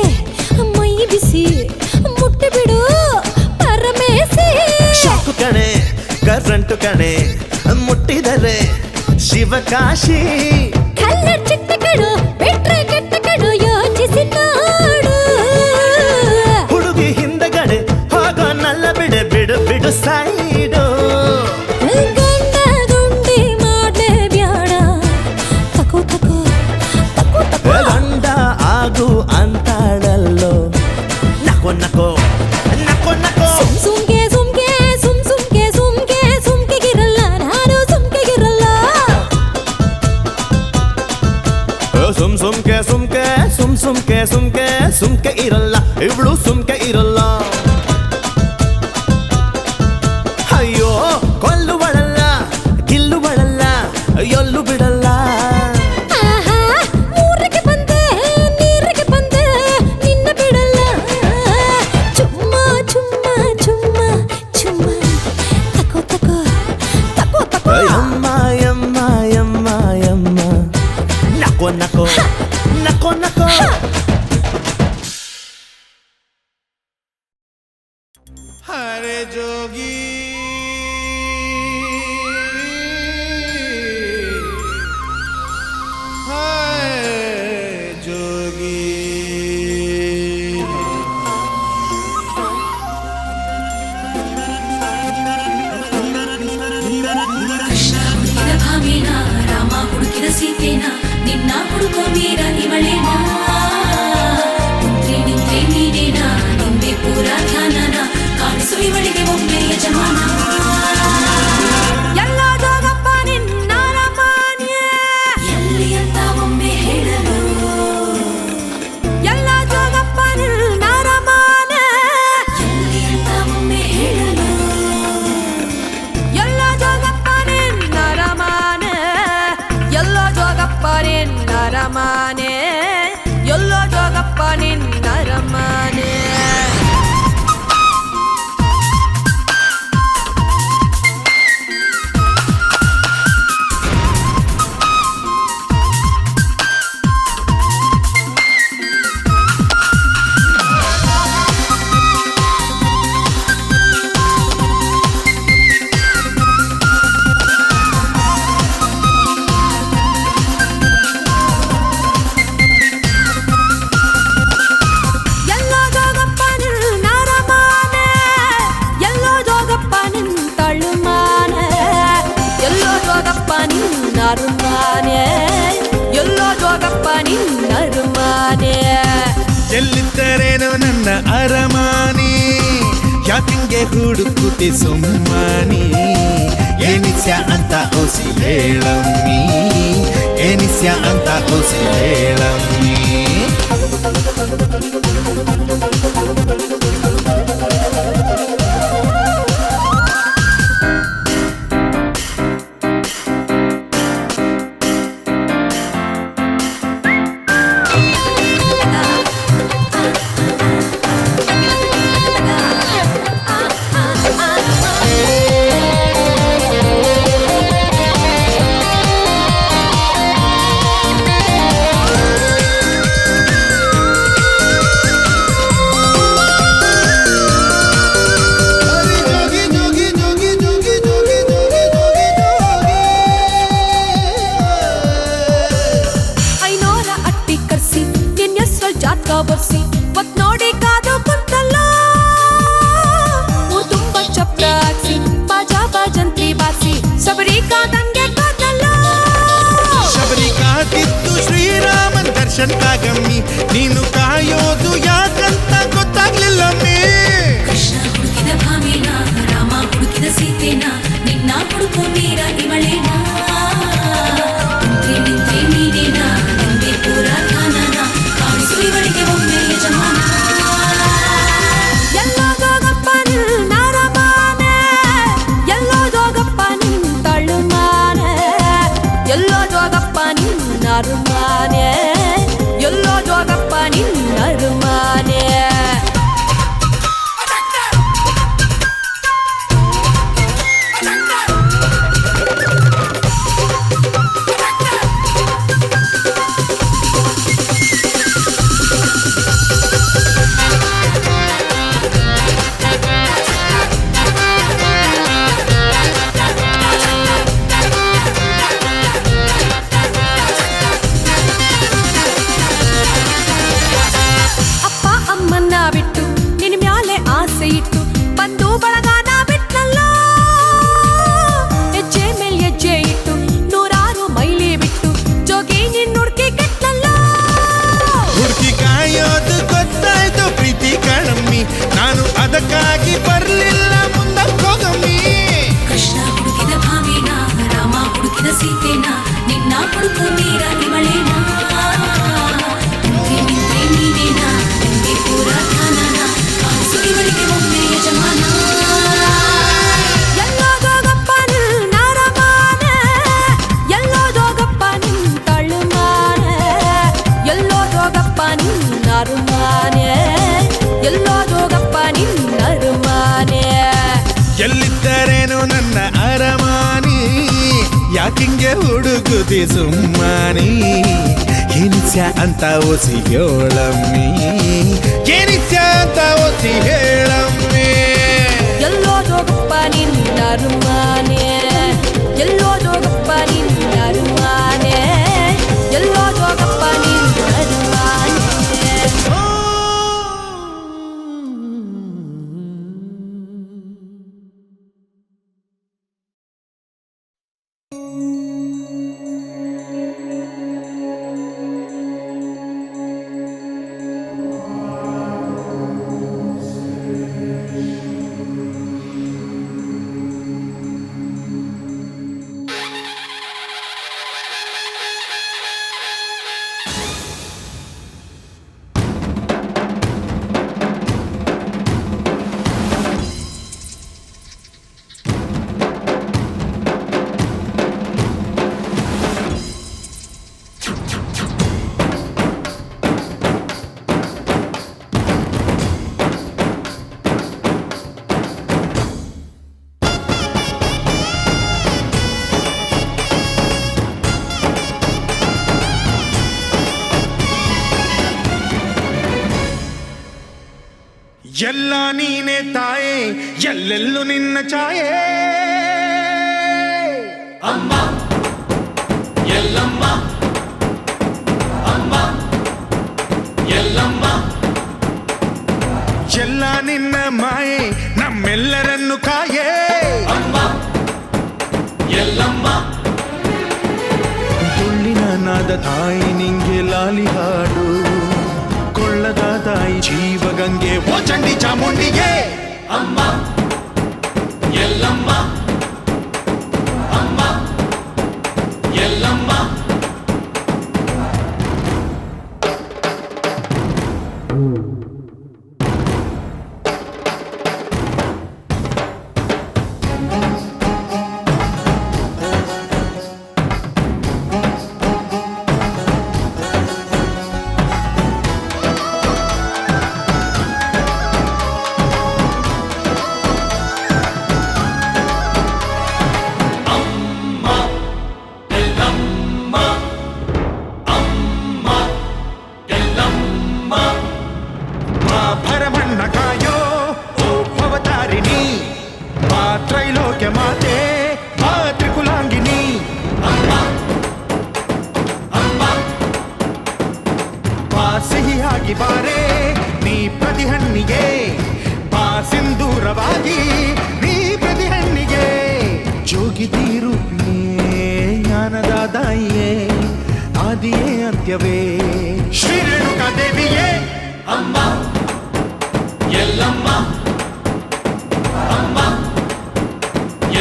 ಮೈ ಬಿಸಿ ಮುಟ್ಟಿ ಬಿಡು ಪರಮೇಸಿ ಶಾಕು ಕಣೆ ಕರೆಂಟು ಕಣೆ ಮುಟ್ಟಿದರೆ ಶಿವಕಾಶಿ ಕಲ್ಲ ಚಿಟ್ಟ ಕಡು ಬಿಟ್ರೆ ಕೆಟ್ಟ ಕಡು ಯೋಚಿಸಿ ನೋಡು ಹುಡುಗಿ ಹಿಂದಗಡೆ ಹೋಗೋನಲ್ಲ ಬಿಡು ಬಿಡು ಬಿಡು ಸೈಡು ಗಂಡ ಗುಂಡಿ ಮಾಡ್ಲೇ ಬ್ಯಾಡ ತಕೋ ತಕೋ ತಕೋ ತಕೋ ಗಂಡ ಆಗು ಅಂತಾಡಲ್ಲೋ ನಕೋ ನಕೋ ನಕೋ ನಕೋ ಸುಮ್ಕೆಗಿರಲ್ಲ ನಾನು ಸುಮ್ಕೆಗಿರಲ್ಲ ಸುಮ್ಕೆ ಇರಲ್ಲ ಇವಳು ಸುಮ್ಕೆ ಇರಲ್ಲ ಅಯ್ಯೋ ಕೊಲ್ಲುವಳಲ್ಲ ಗಿಲ್ಲುವಳಲ್ಲ ಎಲ್ಲೂ ಬಿಡಲ್ಲ ಆಹಾ ಊರಿಗೆ ಬಂದೆ ನೀರಿಗೆ ಅರೆ ಜೋಗಿ ಜೋಗಿ ಹುಡುಕಿದ ಭಾಮೇನ ರಾಮ ಹುಡುಕಿದ ಸೀತೆನ ನಿನ್ನ ಹುಡುಕೋ ಮೀರ ಇವಳೇನಾ ನಿಂತ್ರೆ ನೀನೇನಾ ನಿಂಬೆ ಪೂರ ಧ್ಯಾನನ ಕಾಣಿಸು ಇವಳಿಗೆ ಒಮ್ಮೆ ಯಜಮಾನ ಎಲ್ಲ ಜೋಗಪ್ಪ ನಿನ್ನ ರಮಾನ್ಯ ಎಲ್ಲಿ ಅಂತ ಒಮ್ಮೆ ಹೇಳಲು ಎಲ್ಲ ಜೋಗಪ್ಪ ನಿನ್ನ ರಮಾನ ಎಲ್ಲಿ ಅಂತ ಒಮ್ಮೆ ಹೇಳಲು ಎಲ್ಲ ಜೋಗಪ್ಪ ನಿನ್ನ ರಮಾನ ಎಲ್ಲೋ ಜೋಗಪ್ಪ ನಿನ್ನ ರಮಾನೆ ಎಲ್ಲೋ ಜೋಗಪ್ಪ ನಿನ್ನ ರಮಾನೆ ಎಲ್ಲೋ ಜೋಗಪ್ಪ ನಿನ್ನ ರಮಾನೆ ಎಲ್ಲೋ ಜೋಗಪ್ಪ ನಿನ್ನ ತಳುಮಾನೆ ಎಲ್ಲೋ ಜೋಗಪ್ಪ ನಿನ್ನ ರುಮಾನೆ ಎಲ್ಲೋ ಜೋಗಪ್ಪ ನಿನ್ನ ರುಮಾನೆ ಎಲ್ಲಿದ್ದರೇನು ನನ್ನ ಅರಮಾನಿ ಯಾಕಿಂಗೆ ಹುಡುಕುತ್ತೆ ಸುಮ್ಮನಿ ಏನಿಸ್ಯ ಅಂತ ಓಸಿ ಹೇಳಮ್ಮಿ ಏನಿಸ್ಯ ಅಂತ ಓಸಿ ಹೇಳಮ್ಮಿ ಐನೋರ ಅಟ್ಟಿ ಕರ್ಸಿ ನಿನ್ನ ಹೆಸ್ರು ಜಾತ್ಕ ಬರ್ಸಿ ಒತ್ ನೋಡಿ ಕಾದು ಕುಂತಲ್ಲ ಊರ್ ತುಂಬ ಚಪ್ರ ಹಾಕ್ಸಿ ಬಾಜಾ ಬಾಜಂತ್ರಿ ಬಾರ್ಸಿ ಸಬರಿ ಕಾದಂಗೆ ಕಾದಲ್ಲ ಶಬರಿ ಕಾದಿದ್ದು ಶ್ರೀರಾಮನ್ ದರ್ಶನ್ ಕಾಗಮ್ಮಿ ನೀನು ಕಾಯೋದು ಯಾಕಂತ ಗೊತ್ತಾಗ್ಲಿಲ್ಲಮ್ಮಿ ಕೃಷ್ಣ ಹುಡುಕಿದ ಭಾಮೇನ ರಾಮ ಹುಡುಕಿದ ಸೀತೆನ ನಿನ್ನ ಹುಡುಕೋ ಮೀರ ಇವಳೇನಾ ನಿಂತ್ರೆ ನೀನೇನಾ ನಿಂಬೆ ಪೂರ ಧ್ಯಾನನ ಕಾಣಿಸು ಇವಳಿಗೆ ಒಮ್ಮೆ ಯಜಮಾನ ಎಲ್ಲೋ ಜೋಗಪ್ಪ ನಿನ್ನ ರಮಾನೆ ಎಲ್ಲೋ ಜೋಗಪ್ಪ ನಿನ್ನ ತಳುಮಾನೆ ಎಲ್ಲೋ ಜೋಗಪ್ಪ ನಿನ್ನ ರುಮಾನೆ ಎಲ್ಲೋ ಜೋಗಪ್ಪ ನಿನ್ನ ರುಮಾನೆ ಅಪ್ಪ ಅಮ್ಮನ್ನ ಬಿಟ್ಟು ನಿನ್ನ ಮ್ಯಾಲೆ ಆಸೆ ಇಟ್ಟು ಬಂದು ಬಳಗಾನ ಬಿಟ್ನಲ್ಲ ಹೆಜ್ಜೆ ಮೇಲ್ ಹೆಜ್ಜೆ ಇಟ್ಟು ನೂರಾರು ಮೈಲಿ ಬಿಟ್ಟು ಜೋಗಿ ನಿನ್ನ ಹುಡುಕಿ ಕಟ್ನಲ್ಲ ಹುಡುಕಿ ಕಾಯೋದು ಗೊತ್ತಾಯ್ತು ಪ್ರೀತಿ ಕಣಮ್ಮಿ ನಾನು ಅದಕ್ಕಾಗಿ ಬರ್ಲಿಲ್ಲ ಮುಂದಕ್ಕೆ ಹೋಗಮ್ಮಿ ಕೃಷ್ಣ ಹುಡುಕಿದ ಭಾಮೇನ ರಾಮ ಹುಡುಕಿದ ಸೀತೆನ ನಿನ್ನ ಹುಡುಕೋ ಮೀರ ಇವಳೇನಾ ನಿಂತ್ರೆ ನೀನೇನಾ ನಿಂಬೆ ಪೂರ ಧ್ಯಾನನ ಕಾಣಿಸು ಇವಳಿಗೆ ಒಮ್ಮೆ ಯಜಮಾನ ಎಲ್ಲೋ ಜೋಗಪ್ಪ ನಿನ್ನ ರಮಾನೆ ಎಲ್ಲೋ ಜೋಗಪ್ಪ ನಿನ್ನ ತಳುಮಾನೆ ಎಲ್ಲೋ ಜೋಗಪ್ಪ ನಿನ್ನ ರುಮಾನೆ ಎಲ್ಲೋ ಜೋಗಪ್ಪ ನಿನ್ನ ರುಮಾನೆ ಎಲ್ಲಿದ್ದರೇನು ನನ್ನ ಅರಮಾನಿ ಯಾಕಿಂಗೆ ಹುಡುಗುದಿ ಸುಮ್ಮನಿ ಏನಿಸ್ಯ ಅಂತ ಓಸಿ ಹೇಳಮ್ಮಿ ಏನಿಸ್ಯ ಅಂತ ಓಸಿ ಹೇಳಮ್ಮಿ ಎಲ್ಲ ಅನುಮಾನೆ ಎಲ್ಲೋ ಜೋಗಪ್ಪ ನಿನ್ನ ಅನುಮಾನೆ ಎಲ್ಲೋ ಜೋಗಪ್ಪ ನಿನ್ನ ಅನುಮಾನೆ ಎಲ್ಲ ನೀನೆ ತಾಯೇ ಎಲ್ಲೆಲ್ಲೂ ನಿನ್ನ ಛಾಯೆ ಅಮ್ಮ ಎಲ್ಲಮ್ಮ ಅಮ್ಮ ಎಲ್ಲಮ್ಮ ಎಲ್ಲ ನಿನ್ನ ಮಾಯೆ ನಮ್ಮೆಲ್ಲರನ್ನು ಕಾಯೇ ಅಮ್ಮ ಎಲ್ಲಮ್ಮ ತುಳ್ಳಿನ ನಾದ ತಾಯಿ ನಿಂಗೆ ಲಾಲಿ ಹಾಡು ಕೊಳ್ಳದ ತಾಯಿ ಜೀವಗಂಗೆ ಓ ಚಂಡಿ ಚಾಮುಂಡಿಗೆ ಅಮ್ಮ ಎಲ್ಲಮ್ಮ ಅಮ್ಮ ಎಲ್ಲಮ್ಮ ಭರಮಣ್ಣ ಕಾಯೋ ಓ ಭವತಾರಿಣಿ ಮಾ ತ್ರೈಲೋಕ್ಯ ಮಾತೆ ಮಾ ತ್ರಿಕುಲಾಂಗಿನಿ ಬಾ ಸಿಹಿಯಾಗಿ ಬಾರೆ ನೀ ಪ್ರತಿ ಹಣ್ಣಿಗೆ ಬಾ ಸಿಂಧೂರವಾಗಿ ನೀ ಪ್ರತಿ ಹಣ್ಣಿಗೆ ಜೋಗಿತಿ ರೂಪಿಣಿಯೇ ಜ್ಞಾನದ ದಾಯಿಯೇ ಆದಿಯೇ ಅಂತ್ಯವೇ ಶ್ರೀ ರೇಣುಕಾ ದೇವಿಯೇ ಅಮ್ಮ ಎಲ್ಲಮ್ಮ ಅಮ್ಮ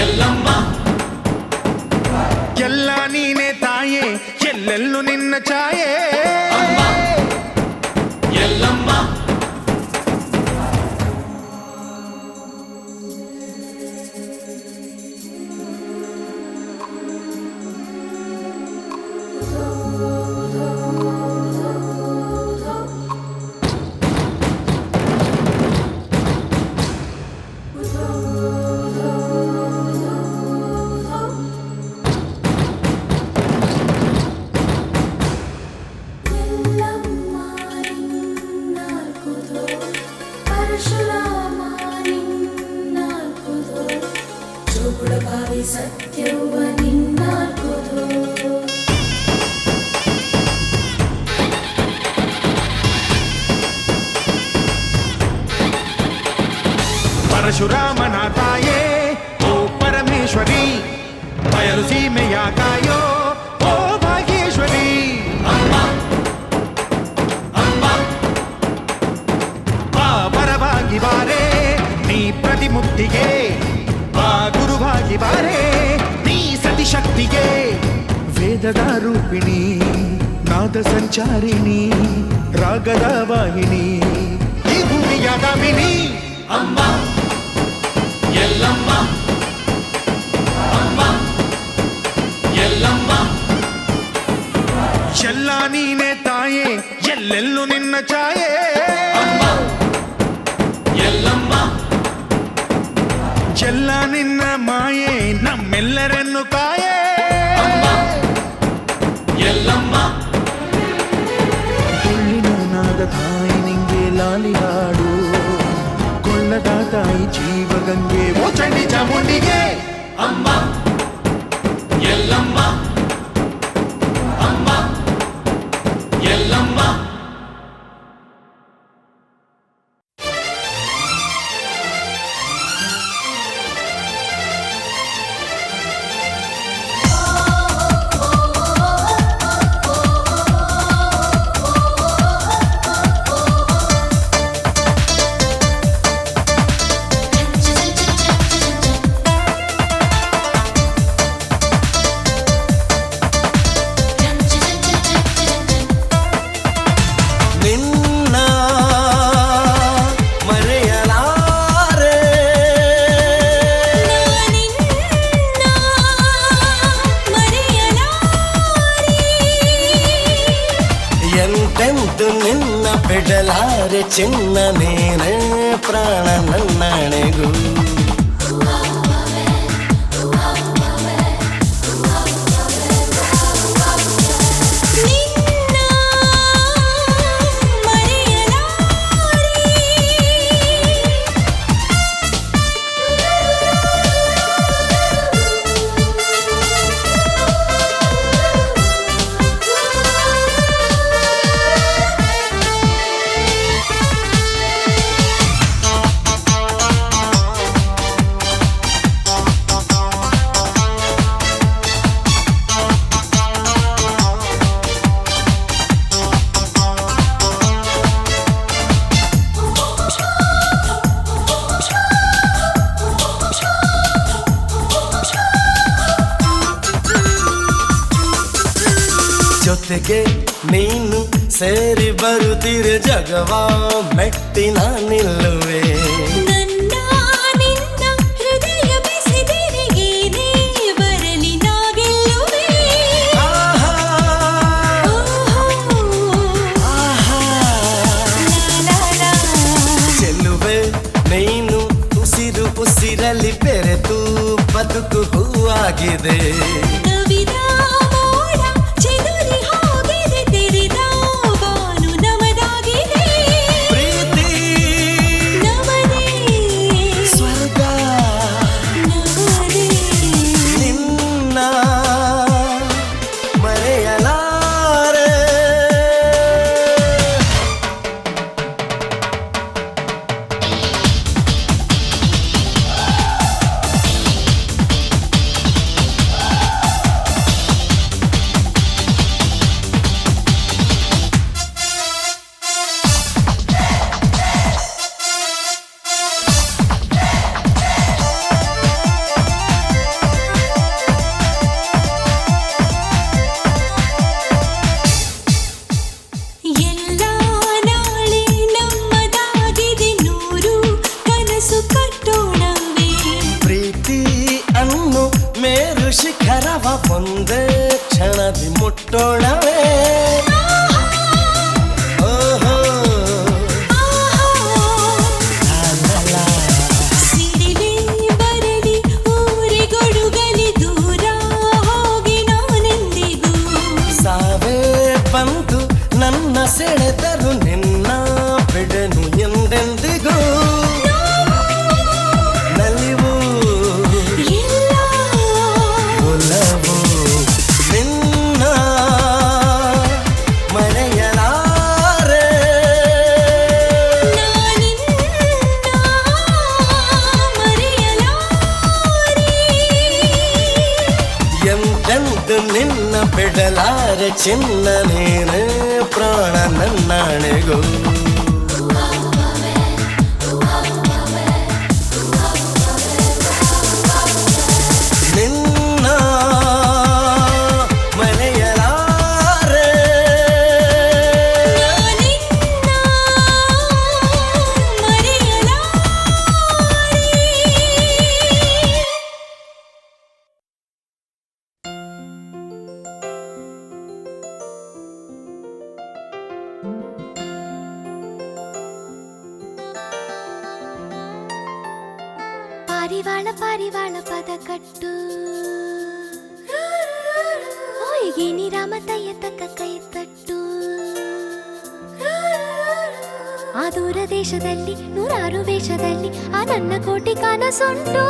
ಎಲ್ಲಮ್ಮ ಎಲ್ಲ ನೀನೆ ತಾಯೇ ಎಲ್ಲೆಲ್ಲೂ ನಿನ್ನ ಛಾಯೆ ಅಮ್ಮ ಎಲ್ಲಮ್ಮ ಸತ್ಯವ ನಿನ್ನಾಲ್ಕುದು ಪರಶುರಾಮನ ತಾಯೇ ಓ ಪರಮೇಶ್ವರಿ ಬಯಲು ಸೀಮೆಯ ಕಾಯೋ ಓ ಭಾಗ್ಯೇಶ್ವರಿ ಅಮ್ಮ ಅಮ್ಮ ಬಾ ಪರವಾಗಿ ಬಾರೆ ನೀ ಪ್ರತಿಮುಕ್ತಿಗೆ ಬಾ ಗುರುವಾಗಿ ಬಾರೆ ನೀ ಸತಿಶಕ್ತಿಗೆ ವೇದದ ರೂಪಿಣಿ ನಾದ ಸಂಚಾರಿಣಿ ರಾಗದ ವಾಹಿನಿ ಈ ಭೂಮಿಯ ದಾಮಿನಿ ಅಮ್ಮ ಎಲ್ಲಮ್ಮ ಅಮ್ಮ ಎಲ್ಲಮ್ಮ ಎಲ್ಲ ನೀನೆ ತಾಯೇ ಎಲ್ಲೆಲ್ಲೂ ನಿನ್ನ ಛಾಯೆ ಅಮ್ಮ ಎಲ್ಲಮ್ಮ ಎಲ್ಲ ನಿನ್ನ ಮಾಯೆ ನಮ್ಮೆಲ್ಲರನ್ನು ಕಾಯೇ ಅಮ್ಮ ಎಲ್ಲಮ್ಮ ತುಳ್ಳಿನ ನಾದ ತಾಯಿ ನಿಂಗೆ ಲಾಲಿ ಹಾಡು ಕೊಳ್ಳದ ತಾಯಿ ಜೀವಗಂಗೆ ಓ ಚಂಡಿ ಚಾಮುಂಡಿಗೆ ಅಮ್ಮ ಎಲ್ಲಮ್ಮ ಅಮ್ಮ ಎಲ್ಲಮ್ಮ ನಿನ್ನ ಮರೆಯಲಾರೆ ಎಂತೆಂದು ನಿನ್ನ ಬಿಡಲಾರೆ ಚಿನ್ನ ನೀನೇ ಪ್ರಾಣ ನನ್ನಣೆಗೂ ಜೊತೆಗೆ ನೀನು ಸೇರಿ ಬರುತ್ತಿರೆ ಜಗವ ಮೆಟ್ಟಿ ನಾನಿಲ್ಲುವೆ ನನ್ನ ನಿನ್ನ ಹೃದಯ ಬೆಸೆದರೆ ಏನೇ ಬರಲಿ ನಾ ಗೆಲ್ಲುವೆ ಆಹಾ, ಆಹಾ. ಲಾ ಲಾ ಚೆಲ್ಲುವೆ ನೀನು ಉಸಿರು ಉಸಿರಲ್ಲಿ ಬೆರೆತು ಬದುಕು ಹೂವಾಗಿದೆ ಕವಿದ ಮೋಡ ಚೆದುರಿ ಹೋಗಿದೆ ತೆರೆದ ಬಾನು ನಮದಾಗಿದೆ ಪ್ರೀತಿ ನಮದೇ ಸ್ವರ್ಗ ನಮದೇ ನಿನ್ನ ಮರೆಯಲಾರೆ ಎಲ್ಲ ನಾಳೆ ನಮ್ಮದಾಗಿದೆ ನೂರು ಕನಸು ಕಟ್ಟೋಣವೇ ಪ್ರೀತಿ ಅನ್ನು ಮೇರು ಶಿಖರವ ಒಂದೇ ಕ್ಷಣದಿ ಮುಟ್ಟೋಣವೇ ಓಹೋ ಲಾಲಾ. ಸಿಡಿಲೇ ಬರಲಿ ಊರಿಗೊಡುಗಲಿ ದೂರ ಹೋಗಿ ನಾನೆಂದಿಗೂ ಸಾವೇ ಬಂದು ನನ್ನ ಸೆಳೆದರು ನಿನ್ನ ಬಿಡನು ಎಂದೆಂದಿಗೂ ನಲಿವು ಎಲ್ಲ ಒಲವು ನಿನ್ನ ಮರೆಯಲಾರೆ ನಾನಿನ್ನ ಮರೆಯಲಾರೆ ಎಂದೆಂದು ನಿನ್ನ ಬಿಡಲಾರೆ ಚಿನ್ನ ನೀನೇ ಪ್ರಾಣ ನನ್ನಣೆಗೂ ನಿನ್ನ ಮರೆಯಲಾರೆ ನಾನಿನ್ನ ಮರೆಯಲಾರೆ ಪಾರಿವಾಳ ಪಾರಿವಾಳ ಪದ ಕಟ್ಟು ಗಿಣಿ ರಾಮ ತಯ್ಯ ತಕ್ಕ ಕೈ ತಟ್ಟು ಆ ದೂರ ದೇಶದಲ್ಲಿ ನೂರಾರು ವೇಷದಲ್ಲಿ ಆ ನನ್ನ ಕೋಟಿ ಕನಸುಂಟು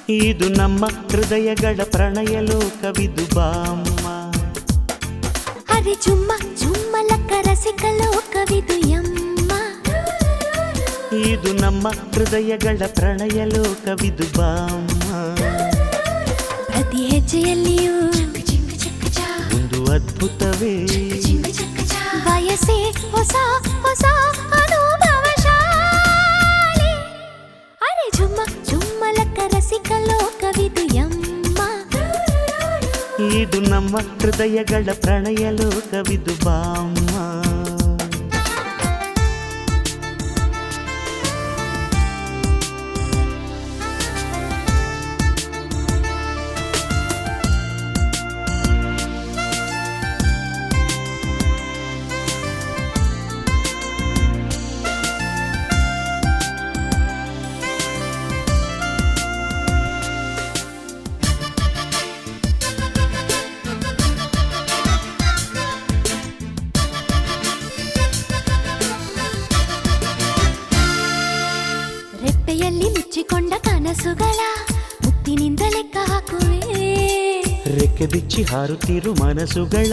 ಇದು ನಮ್ಮ ಹೃದಯಗಳ ಪ್ರಣಯ ಲೋಕವಿದು ಬಾಮ್ಮ. ಅರೆ ಜುಮ್ಮ ಜುಮ್ಮಲಕ ರಸಿಕ ಲೋಕವಿದು ಯಮ್ಮ. ಇದು ನಮ್ಮ ಹೃದಯಗಳ ಪ್ರಣಯ ಲೋಕವಿದು ಬಾಮ್ಮ. ಪ್ರತಿ ಹೆಜ್ಜೆಯಲ್ಲಿಯೂ ಒಂದು ಅದ್ಭುತವೇ ಬಯಸೆ ಹೊಸ ಹೊಸ ಅನುಭವ ಶಾಲೆ. ಅರೆ ಜುಮ್ಮ ಜುಮ್ಮಲಕ ರಸಿಕ ಲೋಕವಿದು ಯಮ್ಮ. ಇದು ನಮ್ಮ ಹೃದಯಗಳ ಪ್ರಣಯ ಲೋಕವಿದು ಬಾಮ್ಮ. ರೆಪ್ಪೆಯಲ್ಲಿ ಮುಚ್ಚಿಕೊಂಡ ಕನಸುಗಳ ಮುತ್ತಿನಿಂದ ಲೆಕ್ಕ ಹಾಕುವೆ. ರೆಕ್ಕೆ ಬಿಚ್ಚಿ ಹಾರುತ್ತಿರು ಮನಸ್ಸುಗಳ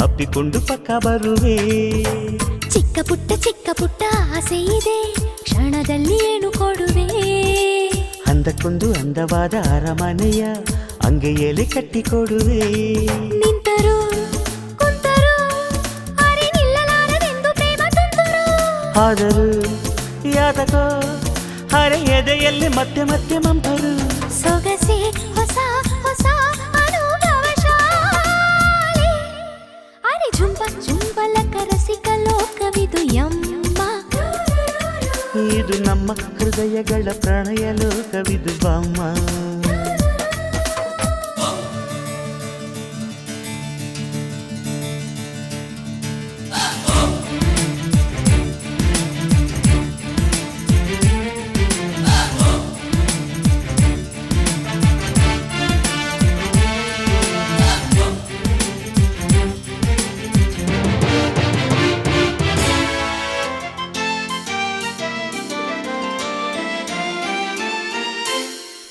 ಅಪ್ಪಿಕೊಂಡು ಪಕ್ಕ ಬರುವೆ. ಚಿಕ್ಕ ಪುಟ್ಟ ಆಸೆ ಇದೆ, ಕ್ಷಣದಲ್ಲಿ ಏನು ಕೊಡುವೆ. ಅಂದಕ್ಕೊಂದು ಅಂದವಾದ ಅರಮನೆಯ ಅಂಗೈಯಲ್ಲಿ ಕಟ್ಟಿಕೊಡುವೆ. ನಿಂತರು ಕುಂತರು ಅರೆ ನಿಲ್ಲಲಾರದೆಂದು ಪ್ರೇಮ ತುಂತರು. ಆದರೂ ಯಾತಕೋ ಹರೆ ಎದೆಯಲ್ಲಿ ಮತ್ತೆ ಮತ್ತೆ ಮಂಪರು. ಸೊಗಸೆ ಹೊಸ ಹೊಸ ಅನುಭವ ಶಾಲೆ. ಅರೆ ಜುಂಬ ಜುಂಬಲಕ ರಸಿಕ ಲೋಕವಿದು ಯಮ್ಮ. ಇದು ನಮ್ಮ ಹೃದಯಗಳ ಪ್ರಣಯ ಲೋಕವಿದು ಬಾಮ್ಮ.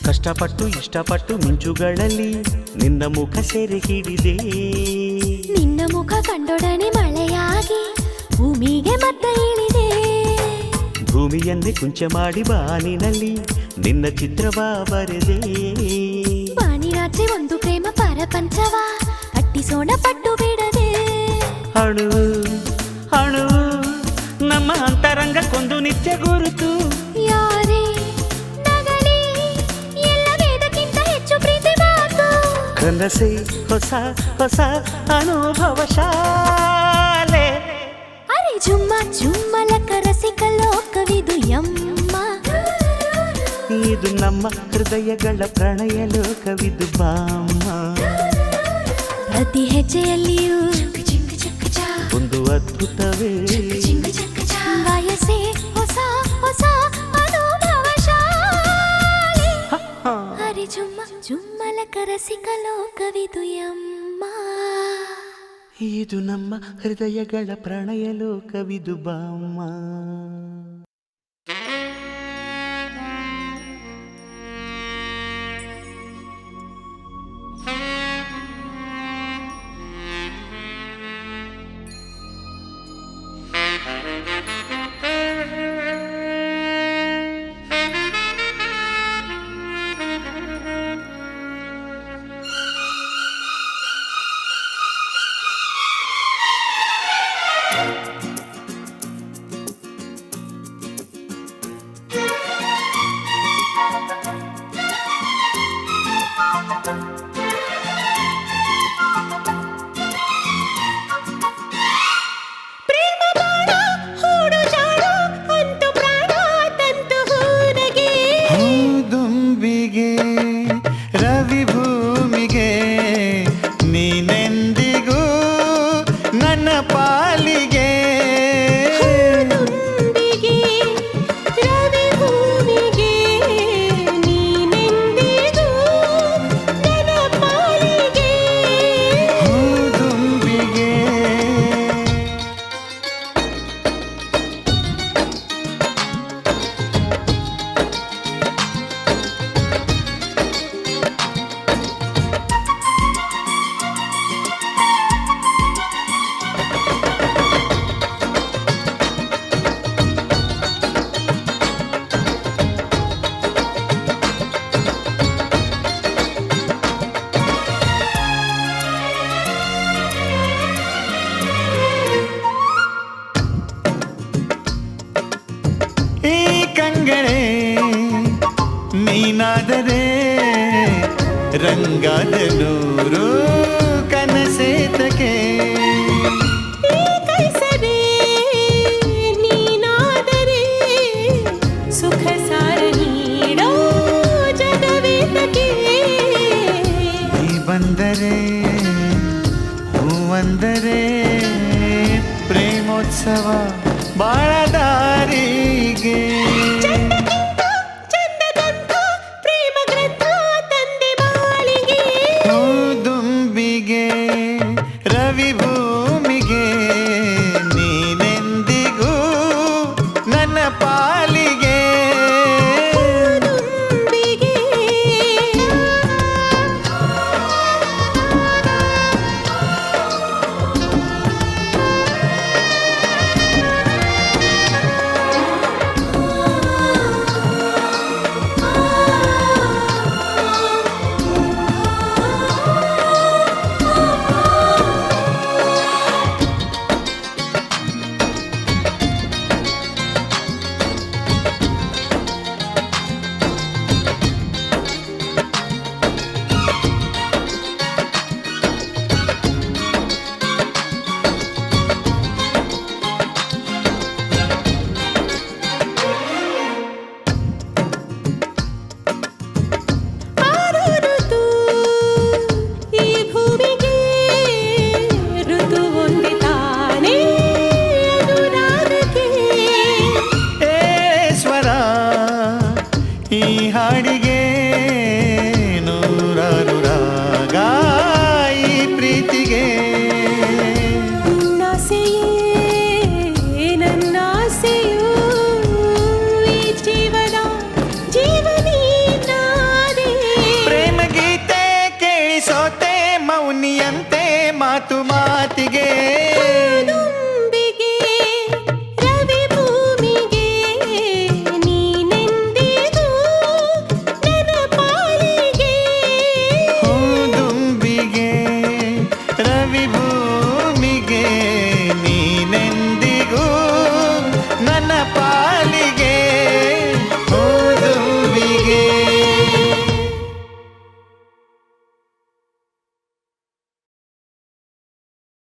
ಕಷ್ಟಪಟ್ಟು ಇಷ್ಟಪಟ್ಟು ಮಿಂಚುಗಳಲ್ಲಿ ನಿನ್ನ ಮುಖ ಸೆರೆ ಹಿಡಿದೆ. ನಿನ್ನ ಮುಖ ಕಂಡೊಡನೆ ಮಳೆಯಾಗಿ ಭೂಮಿಗೆ ಮತ್ತೆ ಇಳಿದೆ. ಭೂಮಿಯನ್ನೇ ಕುಂಚ ಮಾಡಿ ಬಾನಿನಲ್ಲಿ ನಿನ್ನ ಚಿತ್ರವ ಬರೆದೆ. ಬಾನಿನಾಚೆ ಒಂದು ಪ್ರೇಮ ಪರಪಂಚವ ಕಟ್ಟಿಸೋಣ ಪಟ್ಟು ಬಿಡದೆ. ಅಣು ಅಣು ನಮ್ಮ ಅಂತರಂಗಕ್ಕೊಂದು ನಿತ್ಯ ಗುರುತು. ಯಾರೇ ನಗಲಿ ಎಲ್ಲ ವೇದಕ್ಕಿಂತ ಹೆಚ್ಚು ಪ್ರೀತಿ ಮಾತು. ಕನಸೆ ಹೊಸ ಹೊಸ ಅನುಭವ ಶಾಲೆ. ಅರೆ ಜುಮ್ಮ ಜುಮ್ಮಲಕ ರಸಿಕ ಲೋಕವಿದು ಯಮ್ಮ. ಇದು ನಮ್ಮ ಹೃದಯಗಳ ಪ್ರಣಯ ಲೋಕವಿದು ಬಾಮ್ಮ. ಪ್ರತಿ ಹೆಜ್ಜೆಯಲ್ಲಿಯೂ ಒಂದು ಅದ್ಭುತವೇ ಬಯಸೆ ಹೊಸ ಹೊಸ ಅನುಭವ ಶಾಲೆ. ಅರೆ ಜುಮ್ಮ ಜುಮ್ಮಲಕ ರಸಿಕ ಲೋಕವಿದು ಯಮ್ಮ. ಇದು ನಮ್ಮ ಹೃದಯಗಳ ಪ್ರಣಯ ಲೋಕವಿದು ಬಾಮ್ಮ. ರಂಗಾದ ನೂರು ಕನಸೇತಕ್ಕೆ ಕೈಸರೆ ನೀನಾದರೆ ಸುಖ ಸಾರ ನೀಡೋ ಜಗವೇತಕ್ಕೆ ನೀ ಬಂದರೆ ಹೂವಂದರೆ ಪ್ರೇಮೋತ್ಸವ ಬಾಳ ದಾರಿಗೆ ಚಂದದಂತ ಪ್ರೇಮ ಗ್ರಂಥ ತಂದೆ ಬಾಳಿಗೆ ದುಂಬಿಗೆ ರವಿ ಭೂಮಿಗೆ ನೀನೆಂದಿಗೂ ನನ್ನ ಪಾಲಿಗೆ ದುಂಬಿಗೆ ಆರು ಋತು ಈ ಭೂಮಿಗೆ ಋತು ಒಂದೇ ತಾನೇ ಅನುರಾಗಕ್ಕೆ ಸ್ವರ ಈ ಹಾಡಿಗೆ ನೂರಾರು ರಾಗ ಈ ಪ್ರೀತಿಗೆ ನಿನ್ನಾಸೆಯೇ ನನ್ನಾಸೆಯೂ ಈ ಜೀವನ ಜೀವನೀನಾದೆ ಪ್ರೇಮ ಗೀತೆ ಕೇಳಿಸೋತೆ ಮೌನಿಯಂತೆ ಮಾತು ಮಾತಿಗೆ ದುಂಬಿಗೆ ರವಿ ಭೂಮಿಗೆ ನೀನೆಂದಿಗೂ ನನ್ನ ಪಾಲಿಗೆ ದುಂಬಿಗೆ ರವಿ ಭೂಮಿಗೆ